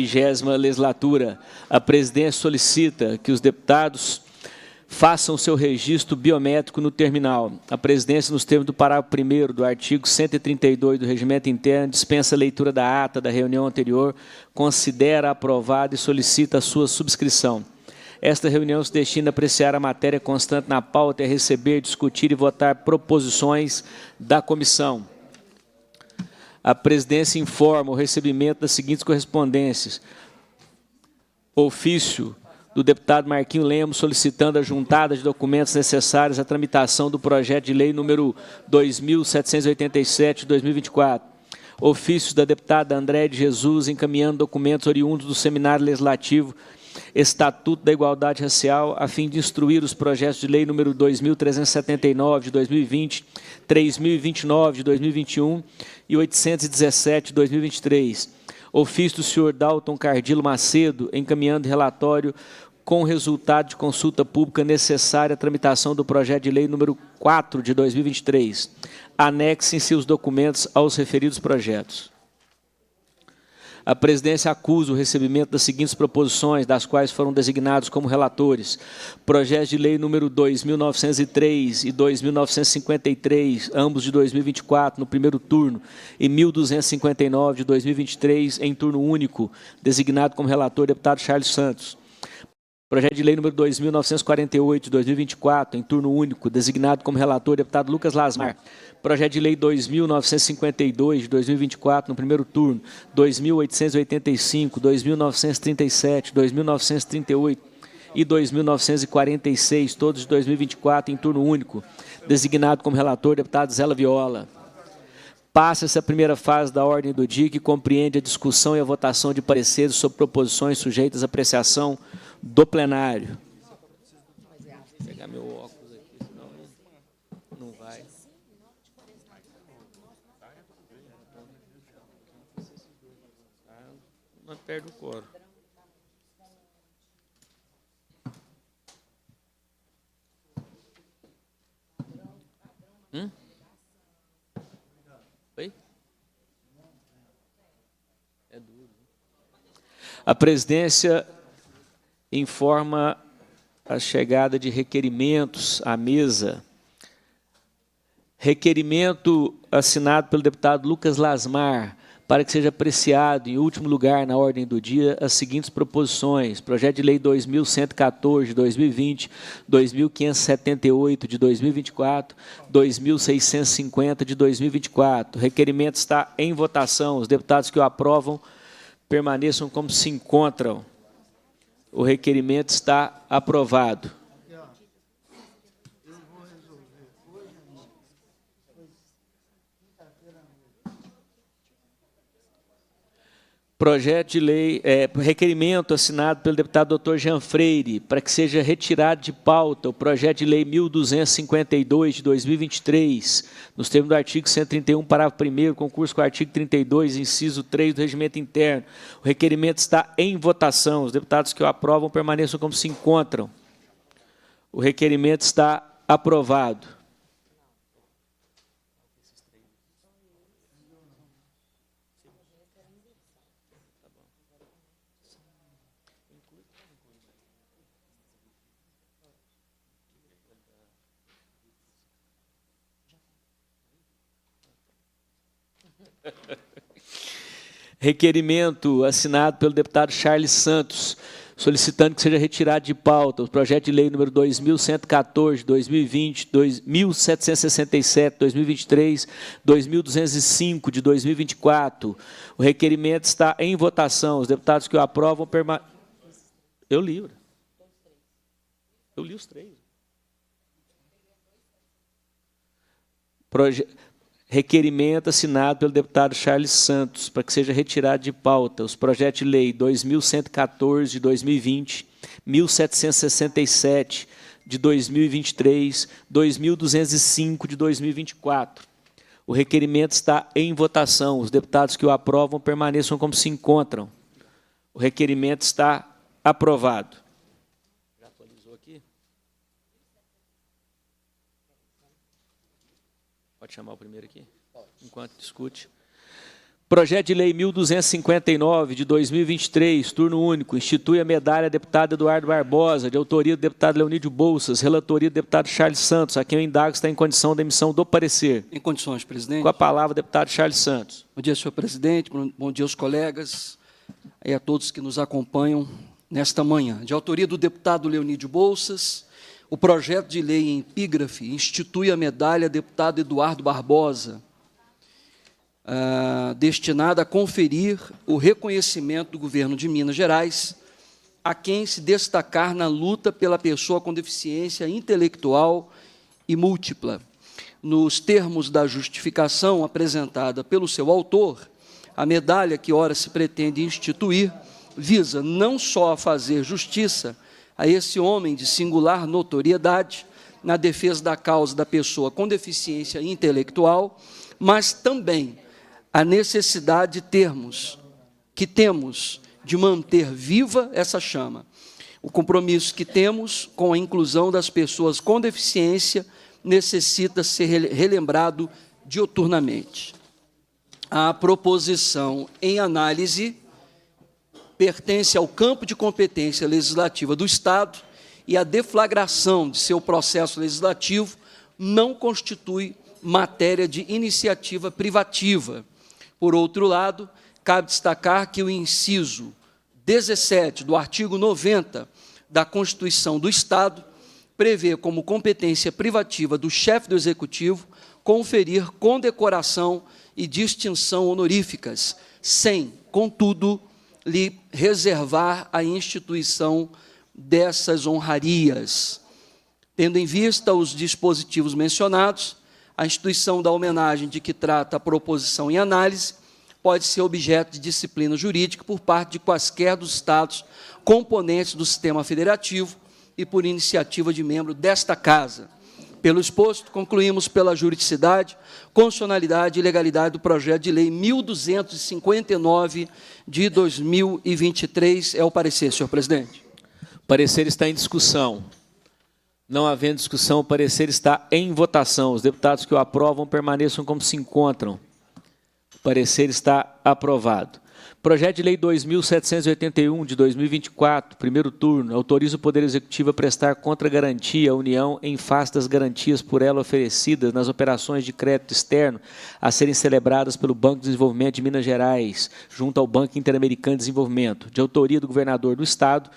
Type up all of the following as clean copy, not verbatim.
20ª legislatura, a presidência solicita que os deputados façam seu registro biométrico no terminal. A presidência, nos termos do parágrafo 1º do artigo 132 do Regimento Interno, dispensa a leitura da ata da reunião anterior, considera aprovada e solicita a sua subscrição. Esta reunião se destina a apreciar a matéria constante na pauta e a receber, discutir e votar proposições da comissão. A presidência informa o recebimento das seguintes correspondências. Ofício do deputado Marquinho Lemos solicitando a juntada de documentos necessários à tramitação do projeto de lei número 2.787 de 2024. Ofícios da deputada André de Jesus encaminhando documentos oriundos do Seminário Legislativo Estatuto da Igualdade Racial, a fim de instruir os projetos de lei número 2.379 de 2020, 3.029 de 2021 e 817 de 2023. Ofício do senhor Dalton Cardilo Macedo, encaminhando relatório com resultado de consulta pública necessária à tramitação do projeto de lei número 4 de 2023. Anexem-se os documentos aos referidos projetos. A presidência acusa o recebimento das seguintes proposições, das quais foram designados como relatores. Projetos de lei número 2.903 e 2.953, ambos de 2024, no primeiro turno, e 1.259 de 2023, em turno único, designado como relator deputado Charles Santos. Projeto de lei número 2.948, de 2024, em turno único, designado como relator deputado Lucas Lasmar. Projeto de lei 2.952, de 2024, no primeiro turno, 2.885, 2.937, 2.938 e 2.946, todos de 2024, em turno único, designado como relator deputado Zé Viola. Passa-se a primeira fase da ordem do dia, que compreende a discussão e a votação de pareceres sobre proposições sujeitas à apreciação do plenário. Vou pegar meu óculos aqui, senão não vai. Não perde o coro. Oi? É duro. A presidência informa a chegada de requerimentos à mesa. Requerimento assinado pelo deputado Lucas Lasmar, para que seja apreciado, em último lugar, na ordem do dia, as seguintes proposições. Projeto de lei 2.114, de 2020, 2.578, de 2024, 2.650, de 2024. O requerimento está em votação. Os deputados que o aprovam permaneçam como se encontram. O requerimento está aprovado. Projeto de lei, requerimento assinado pelo deputado Dr. Jean Freire, para que seja retirado de pauta o projeto de lei 1.252, de 2023, nos termos do artigo 131, parágrafo 1º, concurso com o artigo 32, inciso 3 do Regimento Interno. O requerimento está em votação. Os deputados que o aprovam permaneçam como se encontram. O requerimento está aprovado. Requerimento assinado pelo deputado Charles Santos, solicitando que seja retirado de pauta o projeto de lei número 2.114, 2020, 2.767, 2023, 2.205, de 2024. O requerimento está em votação. Os deputados que o aprovam permanecem... Eu li os três. Requerimento assinado pelo deputado Charles Santos, para que seja retirado de pauta os projetos de lei 2.114, de 2020, 1.767, de 2023, 2.205, de 2024. O requerimento está em votação. Os deputados que o aprovam permaneçam como se encontram. O requerimento está aprovado. Já atualizou aqui? Pode chamar o primeiro aqui? Enquanto discute. Projeto de Lei 1259, de 2023, turno único, institui a medalha deputado Eduardo Barbosa, de autoria do deputado Leonídio Bolsas, relatoria do deputado Charles Santos, a quem eu indago está em condição da emissão do parecer. Em condições, presidente. Com a palavra, deputado Charles Santos. Bom dia, senhor presidente, bom dia aos colegas e a todos que nos acompanham nesta manhã. De autoria do deputado Leonídio Bolsas, o projeto de lei em epígrafe institui a medalha deputado Eduardo Barbosa, destinada a conferir o reconhecimento do governo de Minas Gerais a quem se destacar na luta pela pessoa com deficiência intelectual e múltipla. Nos termos da justificação apresentada pelo seu autor, a medalha que ora se pretende instituir visa não só a fazer justiça a esse homem de singular notoriedade na defesa da causa da pessoa com deficiência intelectual, mas também a necessidade que temos de manter viva essa chama, o compromisso que temos com a inclusão das pessoas com deficiência necessita ser relembrado diuturnamente. A proposição em análise pertence ao campo de competência legislativa do Estado e a deflagração de seu processo legislativo não constitui matéria de iniciativa privativa. Por outro lado, cabe destacar que o inciso 17 do artigo 90 da Constituição do Estado prevê como competência privativa do chefe do Executivo conferir condecoração e distinção honoríficas, sem, contudo, lhe reservar a instituição dessas honrarias. Tendo em vista os dispositivos mencionados, a instituição da homenagem de que trata a proposição em análise pode ser objeto de disciplina jurídica por parte de quaisquer dos Estados componentes do sistema federativo e por iniciativa de membro desta Casa. Pelo exposto, concluímos pela juridicidade, constitucionalidade e legalidade do projeto de lei 1259 de 2023. É o parecer, senhor presidente. O parecer está em discussão. Não havendo discussão, o parecer está em votação. Os deputados que o aprovam permaneçam como se encontram. O parecer está aprovado. Projeto de Lei 2.781, de 2024, primeiro turno, autoriza o Poder Executivo a prestar contra-garantia à União em face das garantias por ela oferecidas nas operações de crédito externo a serem celebradas pelo Banco de Desenvolvimento de Minas Gerais, junto ao Banco Interamericano de Desenvolvimento, de autoria do governador do Estado.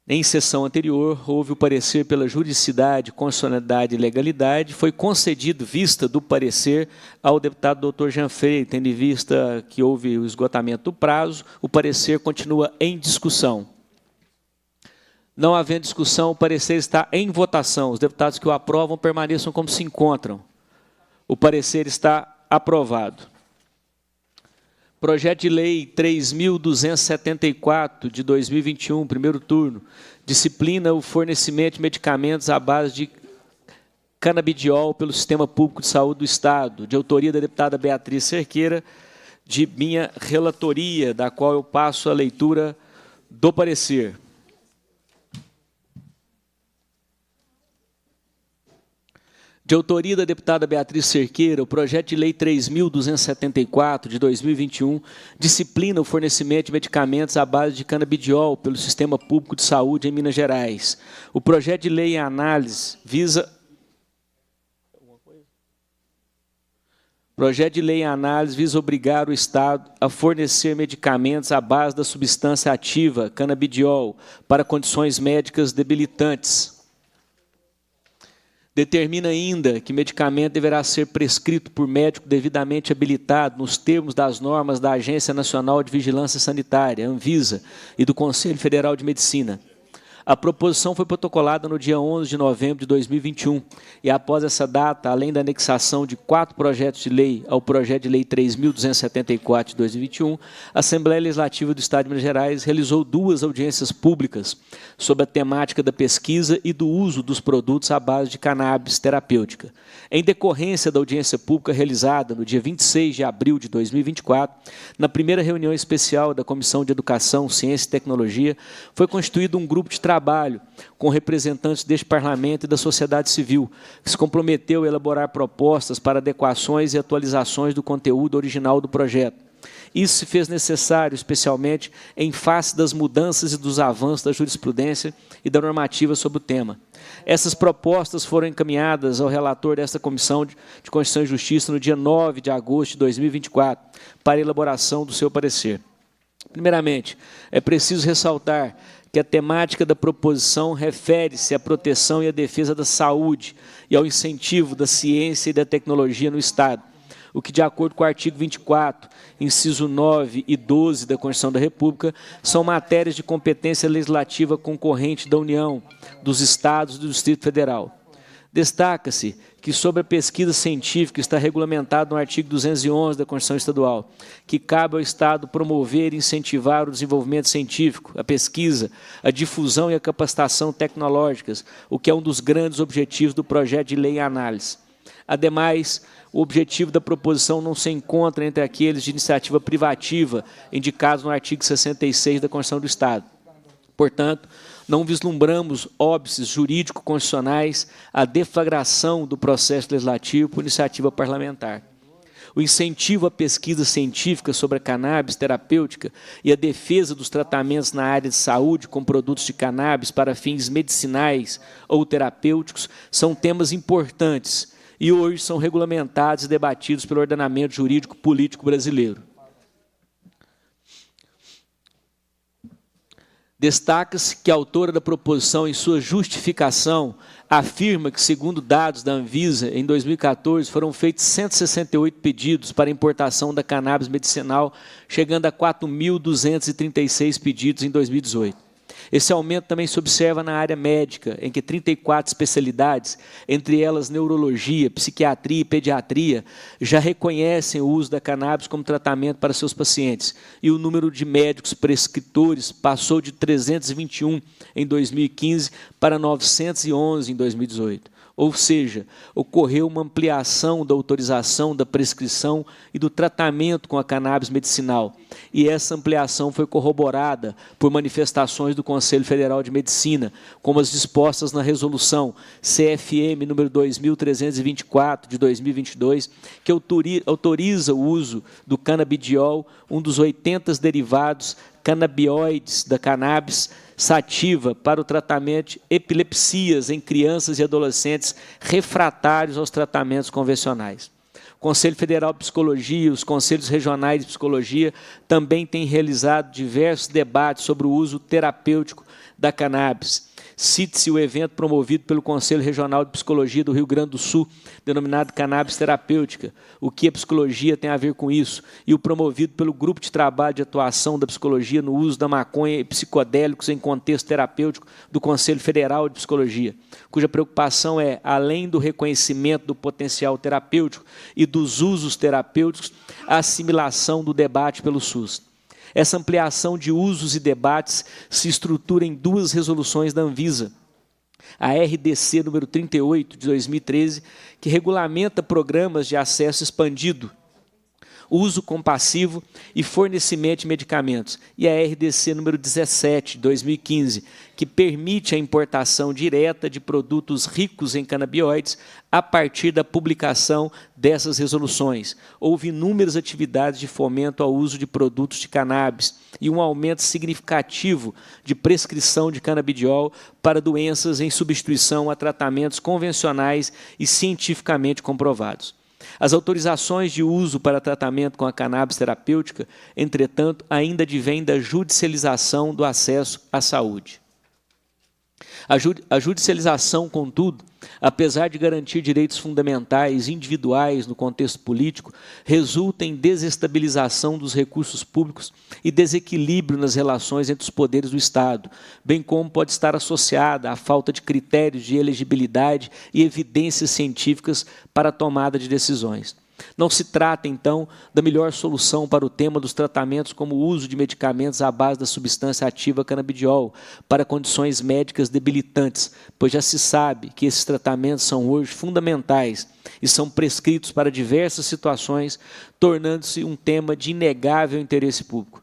Em sessão anterior, houve o parecer pela juridicidade, constitucionalidade e legalidade. Foi concedido vista do parecer ao deputado Dr. Jean Freire, tendo em vista que houve o esgotamento do prazo, o parecer continua em discussão. Não havendo discussão, o parecer está em votação. Os deputados que o aprovam permaneçam como se encontram. O parecer está aprovado. Projeto de Lei 3.274, de 2021, primeiro turno, disciplina o fornecimento de medicamentos à base de canabidiol pelo Sistema Público de Saúde do Estado, de autoria da deputada Beatriz Cerqueira, de minha relatoria, da qual eu passo a leitura do parecer. De autoria da deputada Beatriz Cerqueira, o projeto de lei 3.274, de 2021, disciplina o fornecimento de medicamentos à base de canabidiol pelo Sistema Público de Saúde em Minas Gerais. O projeto de lei em análise visa... obrigar o Estado a fornecer medicamentos à base da substância ativa, canabidiol, para condições médicas debilitantes. Determina ainda que medicamento deverá ser prescrito por médico devidamente habilitado nos termos das normas da Agência Nacional de Vigilância Sanitária, Anvisa, e do Conselho Federal de Medicina. A proposição foi protocolada no dia 11 de novembro de 2021 e, após essa data, além da anexação de 4 projetos de lei ao projeto de lei 3.274 de 2021, a Assembleia Legislativa do Estado de Minas Gerais realizou 2 audiências públicas sobre a temática da pesquisa e do uso dos produtos à base de cannabis terapêutica. Em decorrência da audiência pública realizada no dia 26 de abril de 2024, na primeira reunião especial da Comissão de Educação, Ciência e Tecnologia, foi constituído um grupo de trabalho trabalho com representantes deste parlamento e da sociedade civil, que se comprometeu a elaborar propostas para adequações e atualizações do conteúdo original do projeto. Isso se fez necessário, especialmente, em face das mudanças e dos avanços da jurisprudência e da normativa sobre o tema. Essas propostas foram encaminhadas ao relator desta Comissão de Constituição e Justiça no dia 9 de agosto de 2024, para elaboração do seu parecer. Primeiramente, é preciso ressaltar que a temática da proposição refere-se à proteção e à defesa da saúde e ao incentivo da ciência e da tecnologia no Estado, o que, de acordo com o artigo 24, inciso 9 e 12 da Constituição da República, são matérias de competência legislativa concorrente da União, dos Estados e do Distrito Federal. Destaca-se que, sobre a pesquisa científica, está regulamentado no artigo 211 da Constituição Estadual, que cabe ao Estado promover e incentivar o desenvolvimento científico, a pesquisa, a difusão e a capacitação tecnológicas, o que é um dos grandes objetivos do projeto de lei em análise. Ademais, o objetivo da proposição não se encontra entre aqueles de iniciativa privativa, indicados no artigo 66 da Constituição do Estado. Portanto, não vislumbramos óbices jurídico-constitucionais à deflagração do processo legislativo por iniciativa parlamentar. O incentivo à pesquisa científica sobre a cannabis terapêutica e a defesa dos tratamentos na área de saúde com produtos de cannabis para fins medicinais ou terapêuticos são temas importantes e hoje são regulamentados e debatidos pelo ordenamento jurídico político brasileiro. Destaca-se que a autora da proposição, em sua justificação, afirma que, segundo dados da Anvisa, em 2014 foram feitos 168 pedidos para importação da cannabis medicinal, chegando a 4.236 pedidos em 2018. Esse aumento também se observa na área médica, em que 34 especialidades, entre elas neurologia, psiquiatria e pediatria, já reconhecem o uso da cannabis como tratamento para seus pacientes. E o número de médicos prescritores passou de 321 em 2015 para 911 em 2018. Ou seja, ocorreu uma ampliação da autorização, da prescrição e do tratamento com a cannabis medicinal. E essa ampliação foi corroborada por manifestações do Conselho Federal de Medicina, como as dispostas na resolução CFM número 2324 de 2022, que autoriza o uso do canabidiol, um dos 80 derivados canabinoides da cannabis sativa, para o tratamento de epilepsias em crianças e adolescentes refratários aos tratamentos convencionais. O Conselho Federal de Psicologia e os Conselhos Regionais de Psicologia também têm realizado diversos debates sobre o uso terapêutico da cannabis. Cite-se o evento promovido pelo Conselho Regional de Psicologia do Rio Grande do Sul, denominado Cannabis Terapêutica, o que a psicologia tem a ver com isso, e o promovido pelo Grupo de Trabalho de Atuação da Psicologia no Uso da Maconha e Psicodélicos em Contexto Terapêutico do Conselho Federal de Psicologia, cuja preocupação é, além do reconhecimento do potencial terapêutico e dos usos terapêuticos, a assimilação do debate pelo SUS. Essa ampliação de usos e debates se estrutura em duas resoluções da Anvisa. A RDC número 38, de 2013, que regulamenta programas de acesso expandido, uso compassivo e fornecimento de medicamentos. E a RDC número 17, de 2015, que permite a importação direta de produtos ricos em canabinoides a partir da publicação dessas resoluções. Houve inúmeras atividades de fomento ao uso de produtos de cannabis e um aumento significativo de prescrição de canabidiol para doenças em substituição a tratamentos convencionais e cientificamente comprovados. As autorizações de uso para tratamento com a cannabis terapêutica, entretanto, ainda advêm da judicialização do acesso à saúde. A judicialização, contudo, apesar de garantir direitos fundamentais individuais no contexto político, resulta em desestabilização dos recursos públicos e desequilíbrio nas relações entre os poderes do Estado, bem como pode estar associada à falta de critérios de elegibilidade e evidências científicas para a tomada de decisões. Não se trata, então, da melhor solução para o tema dos tratamentos como o uso de medicamentos à base da substância ativa canabidiol para condições médicas debilitantes, pois já se sabe que esses tratamentos são hoje fundamentais e são prescritos para diversas situações, tornando-se um tema de inegável interesse público.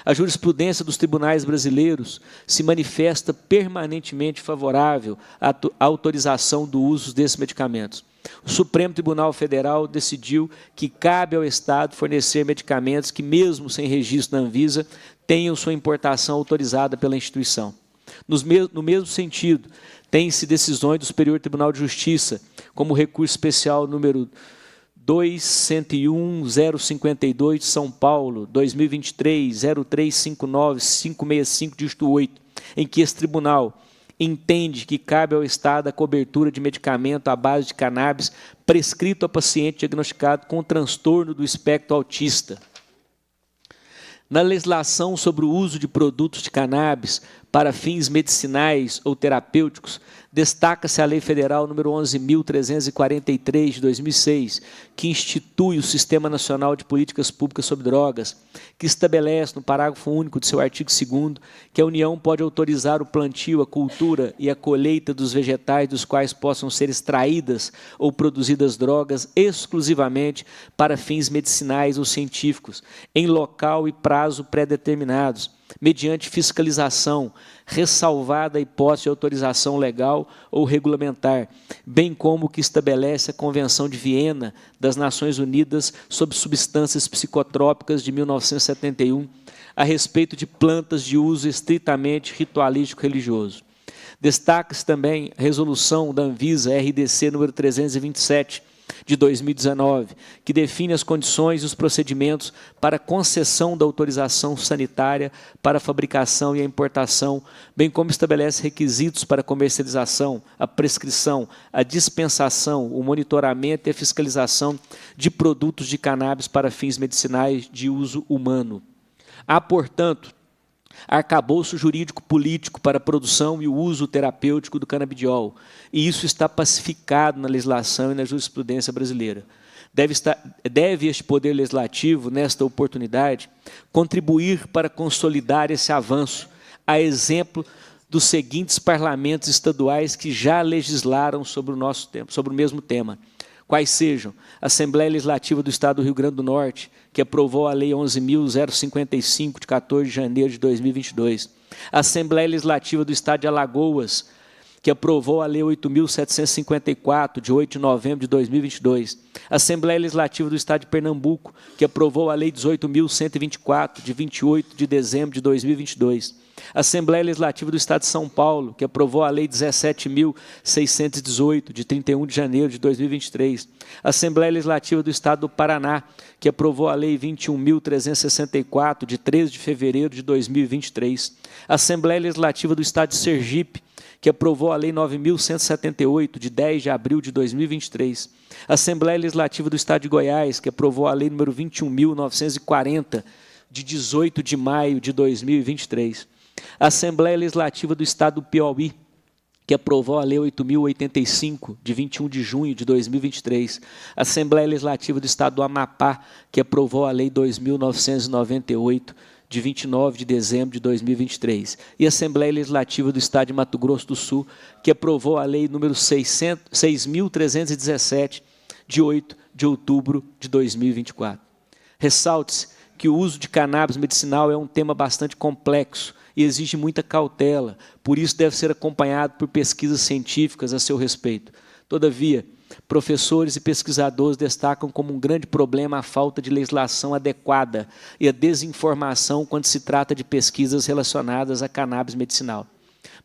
A jurisprudência dos tribunais brasileiros se manifesta permanentemente favorável à autorização do uso desses medicamentos. O Supremo Tribunal Federal decidiu que cabe ao Estado fornecer medicamentos que, mesmo sem registro na Anvisa, tenham sua importação autorizada pela instituição. No mesmo sentido, tem-se decisões do Superior Tribunal de Justiça, como o recurso especial número 2.101.052 de São Paulo, 2023, 0359-565, dígito 8, em que esse tribunal entende que cabe ao Estado a cobertura de medicamento à base de cannabis prescrito a paciente diagnosticado com transtorno do espectro autista. Na legislação sobre o uso de produtos de cannabis para fins medicinais ou terapêuticos, destaca-se a Lei Federal número 11.343, de 2006, que institui o Sistema Nacional de Políticas Públicas sobre Drogas, que estabelece, no parágrafo único de seu artigo 2º, que a União pode autorizar o plantio, a cultura e a colheita dos vegetais dos quais possam ser extraídas ou produzidas drogas exclusivamente para fins medicinais ou científicos, em local e prazo pré-determinados, mediante fiscalização, ressalvada a hipótese de autorização legal ou regulamentar, bem como o que estabelece a Convenção de Viena das Nações Unidas sobre Substâncias Psicotrópicas de 1971, a respeito de plantas de uso estritamente ritualístico-religioso. Destaca-se também a resolução da Anvisa RDC número 327, de 2019, que define as condições e os procedimentos para concessão da autorização sanitária para a fabricação e a importação, bem como estabelece requisitos para a comercialização, a prescrição, a dispensação, o monitoramento e a fiscalização de produtos de cannabis para fins medicinais de uso humano. Há, portanto, arcabouço jurídico-político para a produção e o uso terapêutico do canabidiol, e isso está pacificado na legislação e na jurisprudência brasileira. Deve este Poder Legislativo, nesta oportunidade, contribuir para consolidar esse avanço, a exemplo dos seguintes parlamentos estaduais que já legislaram sobre o mesmo tema, quais sejam a Assembleia Legislativa do Estado do Rio Grande do Norte, que aprovou a Lei 11.055, de 14 de janeiro de 2022. A Assembleia Legislativa do Estado de Alagoas, que aprovou a Lei 8.754, de 8 de novembro de 2022. A Assembleia Legislativa do Estado de Pernambuco, que aprovou a Lei 18.124, de 28 de dezembro de 2022. A Assembleia Legislativa do Estado de São Paulo, que aprovou a Lei 17.618, de 31 de janeiro de 2023. A Assembleia Legislativa do Estado do Paraná, que aprovou a Lei 21.364, de 13 de fevereiro de 2023. A Assembleia Legislativa do Estado de Sergipe, que aprovou a Lei 9.178, de 10 de abril de 2023. A Assembleia Legislativa do Estado de Goiás, que aprovou a Lei número 21.940, de 18 de maio de 2023. A Assembleia Legislativa do Estado do Piauí, que aprovou a Lei 8.085, de 21 de junho de 2023. A Assembleia Legislativa do Estado do Amapá, que aprovou a Lei 2.998, de 29 de dezembro de 2023. E a Assembleia Legislativa do Estado de Mato Grosso do Sul, que aprovou a Lei número 6.317, de 8 de outubro de 2024. Ressalte-se que o uso de cannabis medicinal é um tema bastante complexo e exige muita cautela, por isso deve ser acompanhado por pesquisas científicas a seu respeito. Todavia, professores e pesquisadores destacam como um grande problema a falta de legislação adequada e a desinformação quando se trata de pesquisas relacionadas a cannabis medicinal.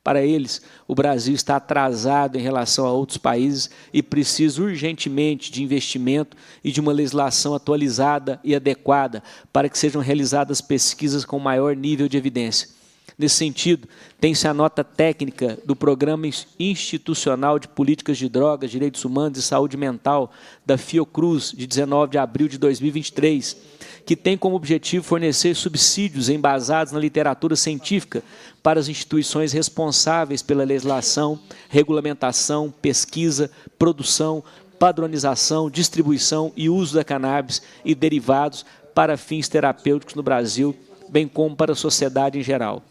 Para eles, o Brasil está atrasado em relação a outros países e precisa urgentemente de investimento e de uma legislação atualizada e adequada para que sejam realizadas pesquisas com maior nível de evidência. Nesse sentido, tem-se a nota técnica do Programa Institucional de Políticas de Drogas, Direitos Humanos e Saúde Mental, da Fiocruz, de 19 de abril de 2023, que tem como objetivo fornecer subsídios embasados na literatura científica para as instituições responsáveis pela legislação, regulamentação, pesquisa, produção, padronização, distribuição e uso da cannabis e derivados para fins terapêuticos no Brasil, bem como para a sociedade em geral.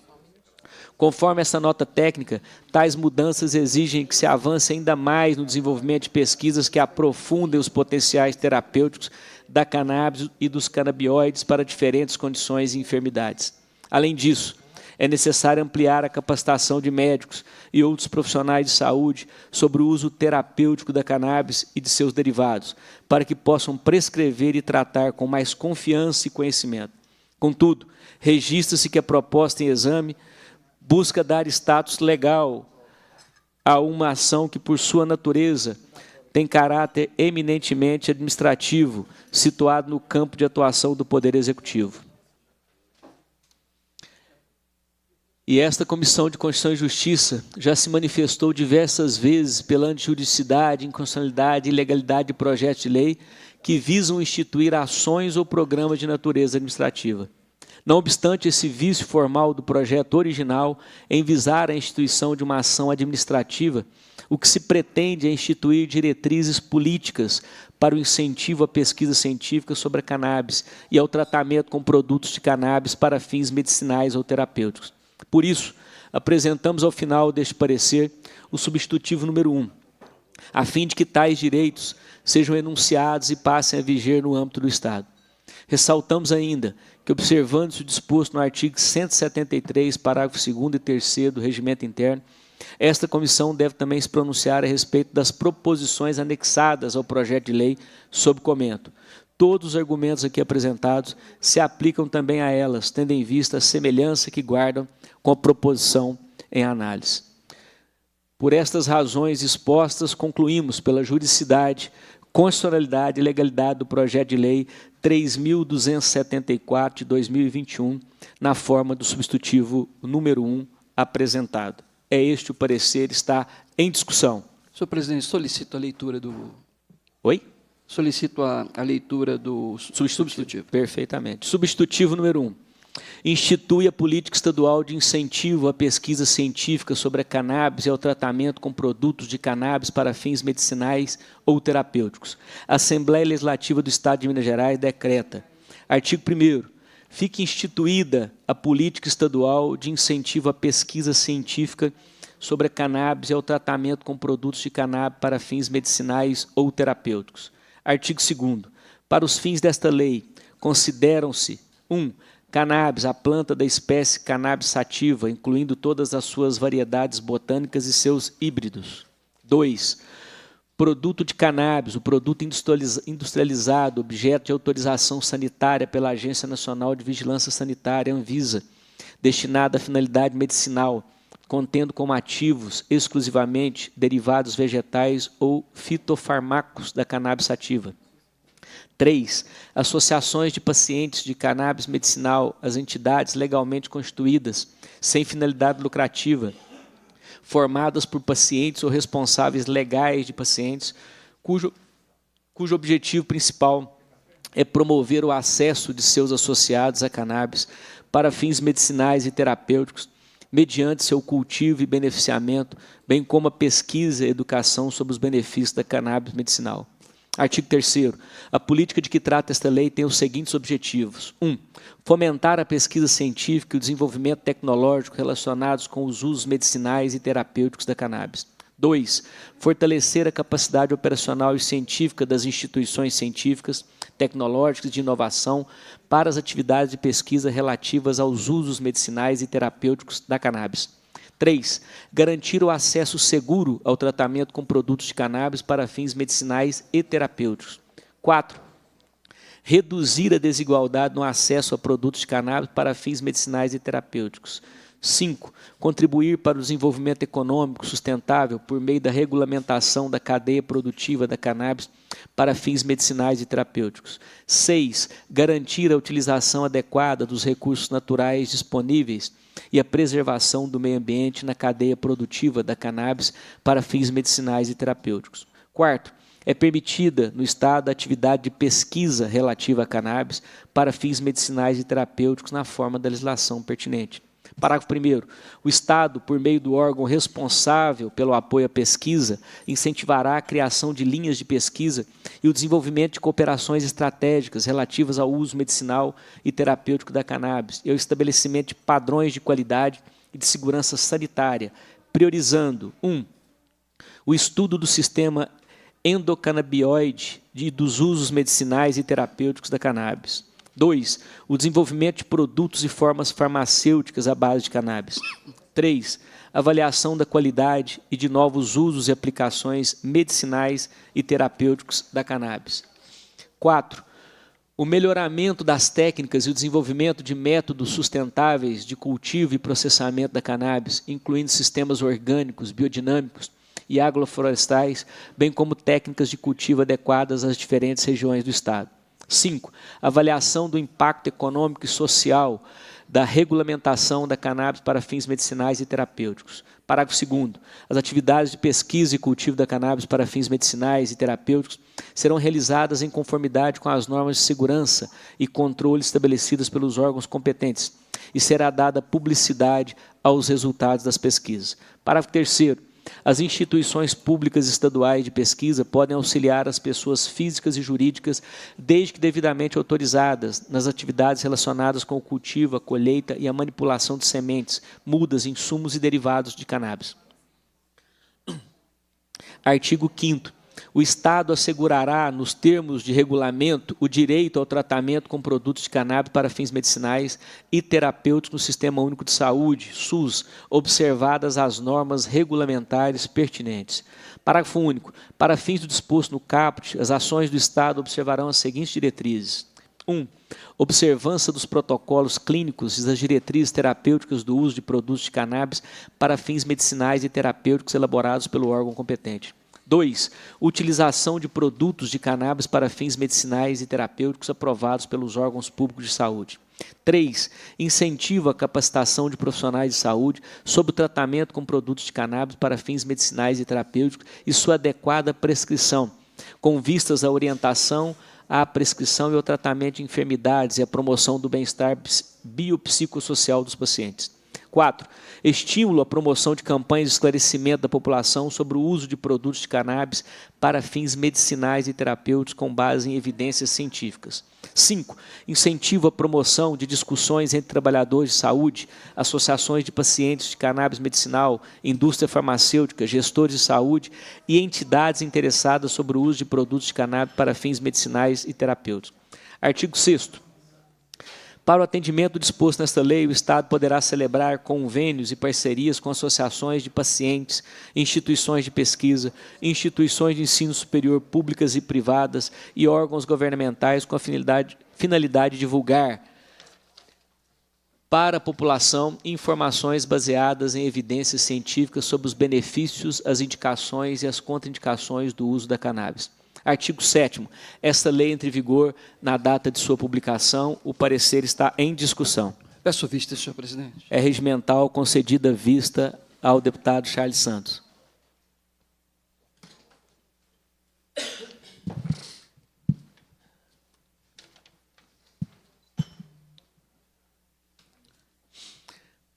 Conforme essa nota técnica, tais mudanças exigem que se avance ainda mais no desenvolvimento de pesquisas que aprofundem os potenciais terapêuticos da cannabis e dos canabinoides para diferentes condições e enfermidades. Além disso, é necessário ampliar a capacitação de médicos e outros profissionais de saúde sobre o uso terapêutico da cannabis e de seus derivados, para que possam prescrever e tratar com mais confiança e conhecimento. Contudo, registra-se que a proposta em exame busca dar status legal a uma ação que, por sua natureza, tem caráter eminentemente administrativo, situado no campo de atuação do Poder Executivo. E esta Comissão de Constituição e Justiça já se manifestou diversas vezes pela antijuridicidade, inconstitucionalidade e ilegalidade de projetos de lei que visam instituir ações ou programas de natureza administrativa. Não obstante esse vício formal do projeto original em visar a instituição de uma ação administrativa, o que se pretende é instituir diretrizes políticas para o incentivo à pesquisa científica sobre a cannabis e ao tratamento com produtos de cannabis para fins medicinais ou terapêuticos. Por isso, apresentamos ao final deste parecer o substitutivo número 1, a fim de que tais direitos sejam enunciados e passem a viger no âmbito do Estado. Ressaltamos ainda que, observando-se o disposto no artigo 173, parágrafo 2º e 3º do Regimento Interno, esta comissão deve também se pronunciar a respeito das proposições anexadas ao projeto de lei sob comento. Todos os argumentos aqui apresentados se aplicam também a elas, tendo em vista a semelhança que guardam com a proposição em análise. Por estas razões expostas, concluímos pela juridicidade, constitucionalidade e legalidade do projeto de lei 3.274 de 2021, na forma do substitutivo número 1 apresentado. É este o parecer, está em discussão. Senhor presidente, solicito a leitura do... Oi? Solicito a leitura do substitutivo. Perfeitamente. Substitutivo número 1. Institui a política estadual de incentivo à pesquisa científica sobre a cannabis e ao tratamento com produtos de cannabis para fins medicinais ou terapêuticos. A Assembleia Legislativa do Estado de Minas Gerais decreta. Artigo 1º. Fique instituída a política estadual de incentivo à pesquisa científica sobre a cannabis e ao tratamento com produtos de cannabis para fins medicinais ou terapêuticos. Artigo 2º. Para os fins desta lei, consideram-se 1. Cannabis, a planta da espécie cannabis sativa, incluindo todas as suas variedades botânicas e seus híbridos. 2. Produto de cannabis, o produto industrializado, objeto de autorização sanitária pela Agência Nacional de Vigilância Sanitária, Anvisa, destinado à finalidade medicinal, contendo como ativos exclusivamente derivados vegetais ou fitofarmacos da cannabis sativa. 3. Associações de pacientes de cannabis medicinal, as entidades legalmente constituídas, sem finalidade lucrativa, formadas por pacientes ou responsáveis legais de pacientes, cujo objetivo principal é promover o acesso de seus associados a cannabis para fins medicinais e terapêuticos, mediante seu cultivo e beneficiamento, bem como a pesquisa e educação sobre os benefícios da cannabis medicinal. Artigo 3º. A política de que trata esta lei tem os seguintes objetivos. 1. Fomentar a pesquisa científica e o desenvolvimento tecnológico relacionados com os usos medicinais e terapêuticos da cannabis. 2. Fortalecer a capacidade operacional e científica das instituições científicas, tecnológicas de inovação para as atividades de pesquisa relativas aos usos medicinais e terapêuticos da cannabis. 3. Garantir o acesso seguro ao tratamento com produtos de cannabis para fins medicinais e terapêuticos. 4. Reduzir a desigualdade no acesso a produtos de cannabis para fins medicinais e terapêuticos. 5. Contribuir para o desenvolvimento econômico sustentável por meio da regulamentação da cadeia produtiva da cannabis para fins medicinais e terapêuticos. 6. Garantir a utilização adequada dos recursos naturais disponíveis e a preservação do meio ambiente na cadeia produtiva da cannabis para fins medicinais e terapêuticos. 4. É permitida no Estado a atividade de pesquisa relativa a cannabis para fins medicinais e terapêuticos na forma da legislação pertinente. Parágrafo 1º. O Estado, por meio do órgão responsável pelo apoio à pesquisa, incentivará a criação de linhas de pesquisa e o desenvolvimento de cooperações estratégicas relativas ao uso medicinal e terapêutico da cannabis e ao estabelecimento de padrões de qualidade e de segurança sanitária, priorizando 1. O estudo do sistema endocannabinoide e dos usos medicinais e terapêuticos da cannabis. 2. O desenvolvimento de produtos e formas farmacêuticas à base de cannabis. 3. Avaliação da qualidade e de novos usos e aplicações medicinais e terapêuticos da cannabis. 4. O melhoramento das técnicas e o desenvolvimento de métodos sustentáveis de cultivo e processamento da cannabis, incluindo sistemas orgânicos, biodinâmicos e agroflorestais, bem como técnicas de cultivo adequadas às diferentes regiões do Estado. 5. Avaliação do impacto econômico e social da regulamentação da cannabis para fins medicinais e terapêuticos. Parágrafo 2º. As atividades de pesquisa e cultivo da cannabis para fins medicinais e terapêuticos serão realizadas em conformidade com as normas de segurança e controle estabelecidas pelos órgãos competentes e será dada publicidade aos resultados das pesquisas. Parágrafo 3º. As instituições públicas estaduais de pesquisa podem auxiliar as pessoas físicas e jurídicas, desde que devidamente autorizadas, nas atividades relacionadas com o cultivo, a colheita e a manipulação de sementes, mudas, insumos e derivados de cannabis. Artigo 5º. O Estado assegurará, nos termos de regulamento, o direito ao tratamento com produtos de cannabis para fins medicinais e terapêuticos no Sistema Único de Saúde, SUS, observadas as normas regulamentares pertinentes. Parágrafo único. Para fins do disposto no caput, as ações do Estado observarão as seguintes diretrizes. 1. Observância dos protocolos clínicos e das diretrizes terapêuticas do uso de produtos de cannabis para fins medicinais e terapêuticos elaborados pelo órgão competente. 2. Utilização de produtos de cannabis para fins medicinais e terapêuticos aprovados pelos órgãos públicos de saúde. 3. Incentivo à capacitação de profissionais de saúde sobre o tratamento com produtos de cannabis para fins medicinais e terapêuticos e sua adequada prescrição, com vistas à orientação, à prescrição e ao tratamento de enfermidades e à promoção do bem-estar biopsicossocial dos pacientes. 4. Estímulo à promoção de campanhas de esclarecimento da população sobre o uso de produtos de cannabis para fins medicinais e terapêuticos com base em evidências científicas. 5. Incentivo à promoção de discussões entre trabalhadores de saúde, associações de pacientes de cannabis medicinal, indústria farmacêutica, gestores de saúde e entidades interessadas sobre o uso de produtos de cannabis para fins medicinais e terapêuticos. Artigo 6º. Para o atendimento disposto nesta lei, o Estado poderá celebrar convênios e parcerias com associações de pacientes, instituições de pesquisa, instituições de ensino superior públicas e privadas e órgãos governamentais com a finalidade de divulgar para a população informações baseadas em evidências científicas sobre os benefícios, as indicações e as contraindicações do uso da cannabis. Artigo 7º. Esta lei entra em vigor na data de sua publicação. O parecer está em discussão. Peço vista, senhor presidente. É regimental concedida vista ao deputado Charles Santos.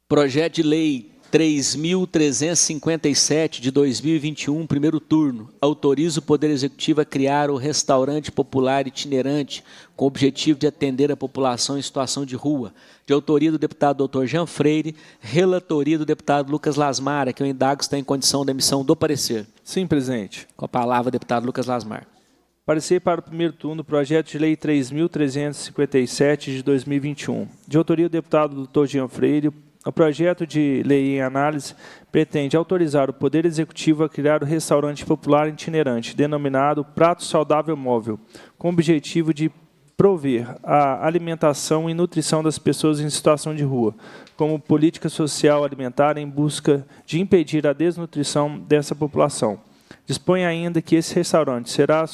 Projeto de Lei 3.357, de 2021, primeiro turno, autoriza o Poder Executivo a criar o restaurante popular itinerante com o objetivo de atender a população em situação de rua, de autoria do deputado Dr. Jean Freire, relatoria do deputado Lucas Lasmar, que eu indago está em condição da emissão do parecer. Sim, presidente. Com a palavra, deputado Lucas Lasmar. Parecer para o primeiro turno, projeto de lei 3.357, de 2021, de autoria do deputado Dr. Jean Freire. O projeto de lei em análise pretende autorizar o Poder Executivo a criar o restaurante popular itinerante, denominado Prato Saudável Móvel, com o objetivo de prover a alimentação e nutrição das pessoas em situação de rua, como política social alimentar em busca de impedir a desnutrição dessa população. Dispõe ainda que esse restaurante será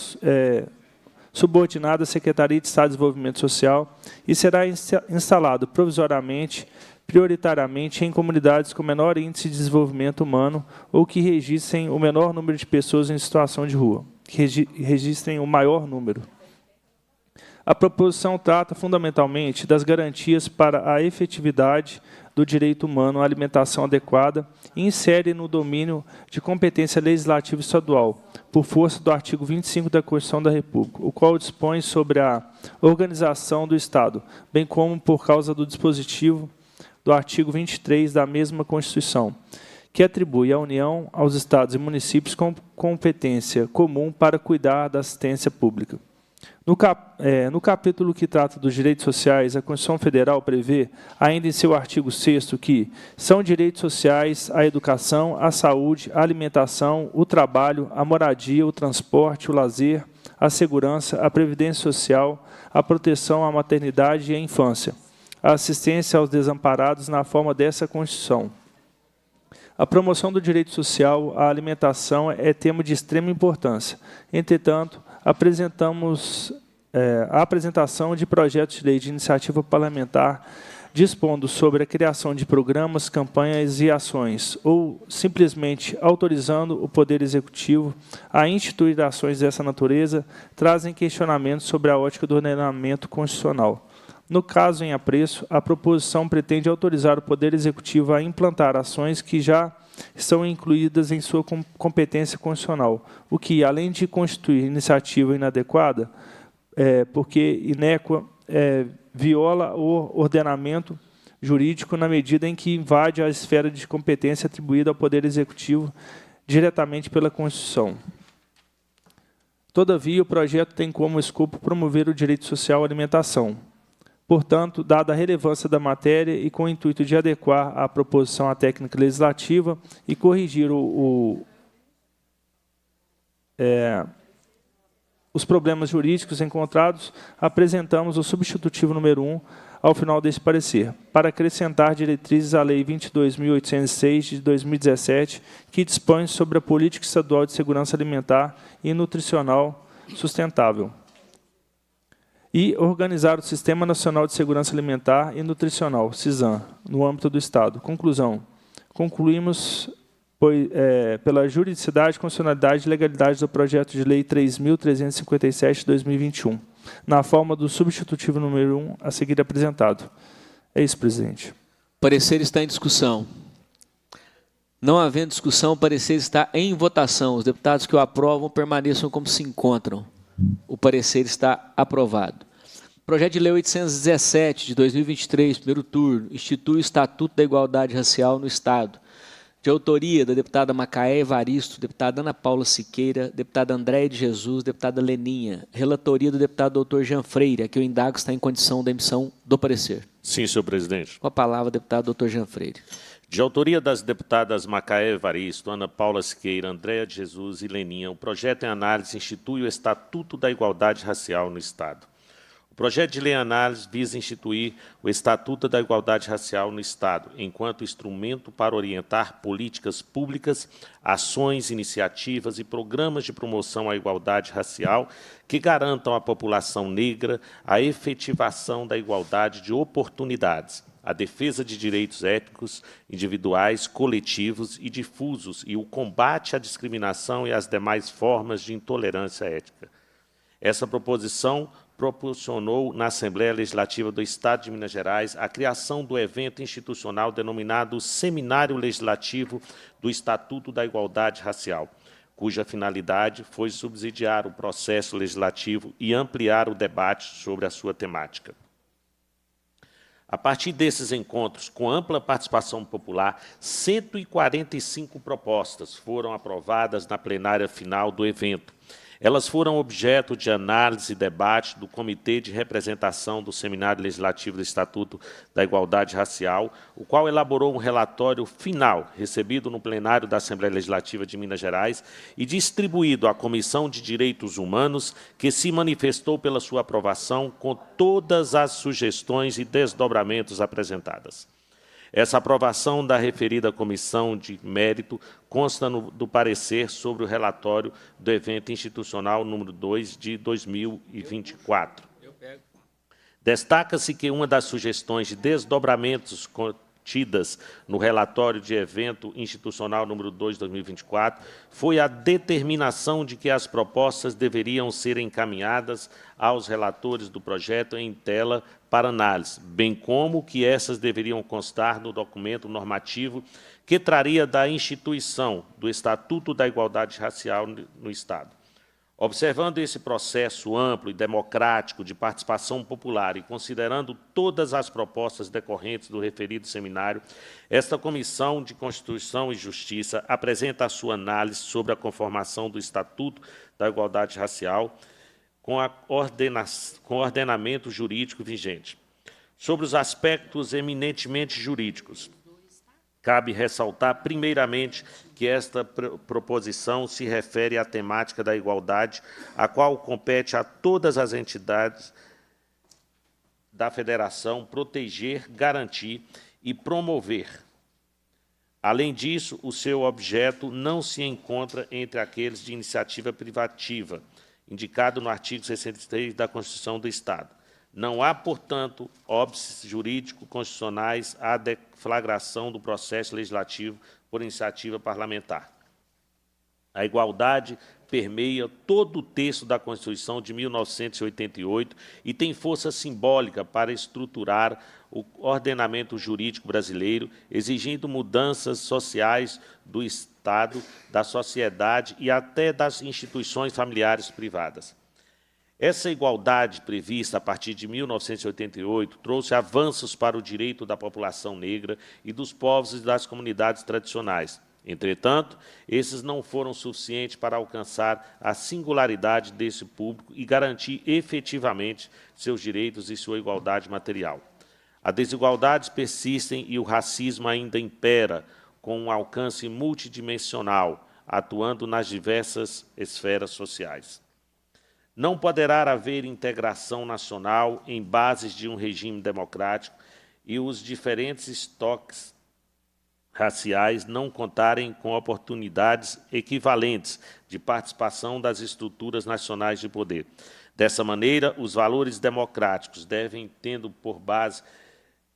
subordinado à Secretaria de Estado de Desenvolvimento Social e será instalado provisoriamente, prioritariamente em comunidades com menor índice de desenvolvimento humano ou que registrem o menor número de pessoas em situação de rua, que registrem o maior número. A proposição trata fundamentalmente das garantias para a efetividade do direito humano à alimentação adequada e insere no domínio de competência legislativa estadual, por força do artigo 25 da Constituição da República, o qual dispõe sobre a organização do Estado, bem como por causa do dispositivo do artigo 23 da mesma Constituição, que atribui à União, aos Estados e municípios com competência comum para cuidar da assistência pública. No capítulo que trata dos direitos sociais, a Constituição Federal prevê, ainda em seu artigo 6º, que são direitos sociais a educação, a saúde, a alimentação, o trabalho, a moradia, o transporte, o lazer, a segurança, a previdência social, a proteção à maternidade e à infância, a assistência aos desamparados na forma dessa Constituição. A promoção do direito social à alimentação é tema de extrema importância. Entretanto, apresentamos a apresentação de projetos de lei de iniciativa parlamentar dispondo sobre a criação de programas, campanhas e ações, ou simplesmente autorizando o Poder Executivo a instituir ações dessa natureza, trazem questionamentos sobre a ótica do ordenamento constitucional. No caso em apreço, a proposição pretende autorizar o Poder Executivo a implantar ações que já estão incluídas em sua competência constitucional, o que, além de constituir iniciativa inadequada, porque inéqua, viola o ordenamento jurídico na medida em que invade a esfera de competência atribuída ao Poder Executivo diretamente pela Constituição. Todavia, o projeto tem como escopo promover o direito social à alimentação. Portanto, dada a relevância da matéria e com o intuito de adequar a proposição à técnica legislativa e corrigir os problemas jurídicos encontrados, apresentamos o substitutivo número 1 ao final desse parecer, para acrescentar diretrizes à Lei 22.806 de 2017, que dispõe sobre a Política Estadual de Segurança Alimentar e Nutricional Sustentável, e organizar o Sistema Nacional de Segurança Alimentar e Nutricional, SISAN, no âmbito do Estado. Conclusão. Concluímos pela juridicidade, constitucionalidade e legalidade do projeto de lei 3.357 de 2021, na forma do substitutivo número 1 a seguir apresentado. É isso, presidente. O parecer está em discussão. Não havendo discussão, o parecer está em votação. Os deputados que o aprovam permaneçam como se encontram. O parecer está aprovado. Projeto de lei 817 de 2023, primeiro turno, institui o Estatuto da Igualdade Racial no Estado. De autoria da deputada Macaé Evaristo, deputada Ana Paula Siqueira, deputada Andréia de Jesus, deputada Leninha. Relatoria do deputado doutor Jean Freire, a que eu indago está em condição da emissão do parecer. Sim, senhor presidente. Com a palavra, deputado doutor Jean Freire. De autoria das deputadas Macaé Evaristo, Ana Paula Siqueira, Andréia de Jesus e Leninha, o projeto em análise institui o Estatuto da Igualdade Racial no Estado. O projeto de lei em análise visa instituir o Estatuto da Igualdade Racial no Estado, enquanto instrumento para orientar políticas públicas, ações, iniciativas e programas de promoção à igualdade racial que garantam à população negra a efetivação da igualdade de oportunidades, a defesa de direitos étnicos, individuais, coletivos e difusos e o combate à discriminação e às demais formas de intolerância étnica. Essa proposição proporcionou na Assembleia Legislativa do Estado de Minas Gerais a criação do evento institucional denominado Seminário Legislativo do Estatuto da Igualdade Racial, cuja finalidade foi subsidiar o processo legislativo e ampliar o debate sobre a sua temática. A partir desses encontros, com ampla participação popular, 145 propostas foram aprovadas na plenária final do evento. Elas foram objeto de análise e debate do Comitê de Representação do Seminário Legislativo do Estatuto da Igualdade Racial, o qual elaborou um relatório final, recebido no plenário da Assembleia Legislativa de Minas Gerais e distribuído à Comissão de Direitos Humanos, que se manifestou pela sua aprovação com todas as sugestões e desdobramentos apresentadas. Essa aprovação da referida comissão de mérito consta do parecer sobre o relatório do evento institucional número 2 de 2024. Destaca-se que uma das sugestões de desdobramentos contidas no relatório de evento institucional número 2 de 2024 foi a determinação de que as propostas deveriam ser encaminhadas aos relatores do projeto em tela para análise, bem como que essas deveriam constar no documento normativo que traria da instituição do Estatuto da Igualdade Racial no Estado. Observando esse processo amplo e democrático de participação popular e considerando todas as propostas decorrentes do referido seminário, esta Comissão de Constituição e Justiça apresenta a sua análise sobre a conformação do Estatuto da Igualdade Racial, com o ordenamento jurídico vigente. Sobre os aspectos eminentemente jurídicos, cabe ressaltar, primeiramente, que esta proposição se refere à temática da igualdade, a qual compete a todas as entidades da Federação proteger, garantir e promover. Além disso, o seu objeto não se encontra entre aqueles de iniciativa privativa, indicado no artigo 63 da Constituição do Estado. Não há, portanto, óbices jurídico-constitucionais à deflagração do processo legislativo por iniciativa parlamentar. A igualdade permeia todo o texto da Constituição de 1988 e tem força simbólica para estruturar o ordenamento jurídico brasileiro, exigindo mudanças sociais do Estado, da sociedade e até das instituições familiares privadas. Essa igualdade prevista a partir de 1988 trouxe avanços para o direito da população negra e dos povos e das comunidades tradicionais. Entretanto, esses não foram suficientes para alcançar a singularidade desse público e garantir efetivamente seus direitos e sua igualdade material. As desigualdades persistem e o racismo ainda impera, com um alcance multidimensional, atuando nas diversas esferas sociais. Não poderá haver integração nacional em bases de um regime democrático e os diferentes estoques raciais não contarem com oportunidades equivalentes de participação das estruturas nacionais de poder. Dessa maneira, os valores democráticos devem, tendo por base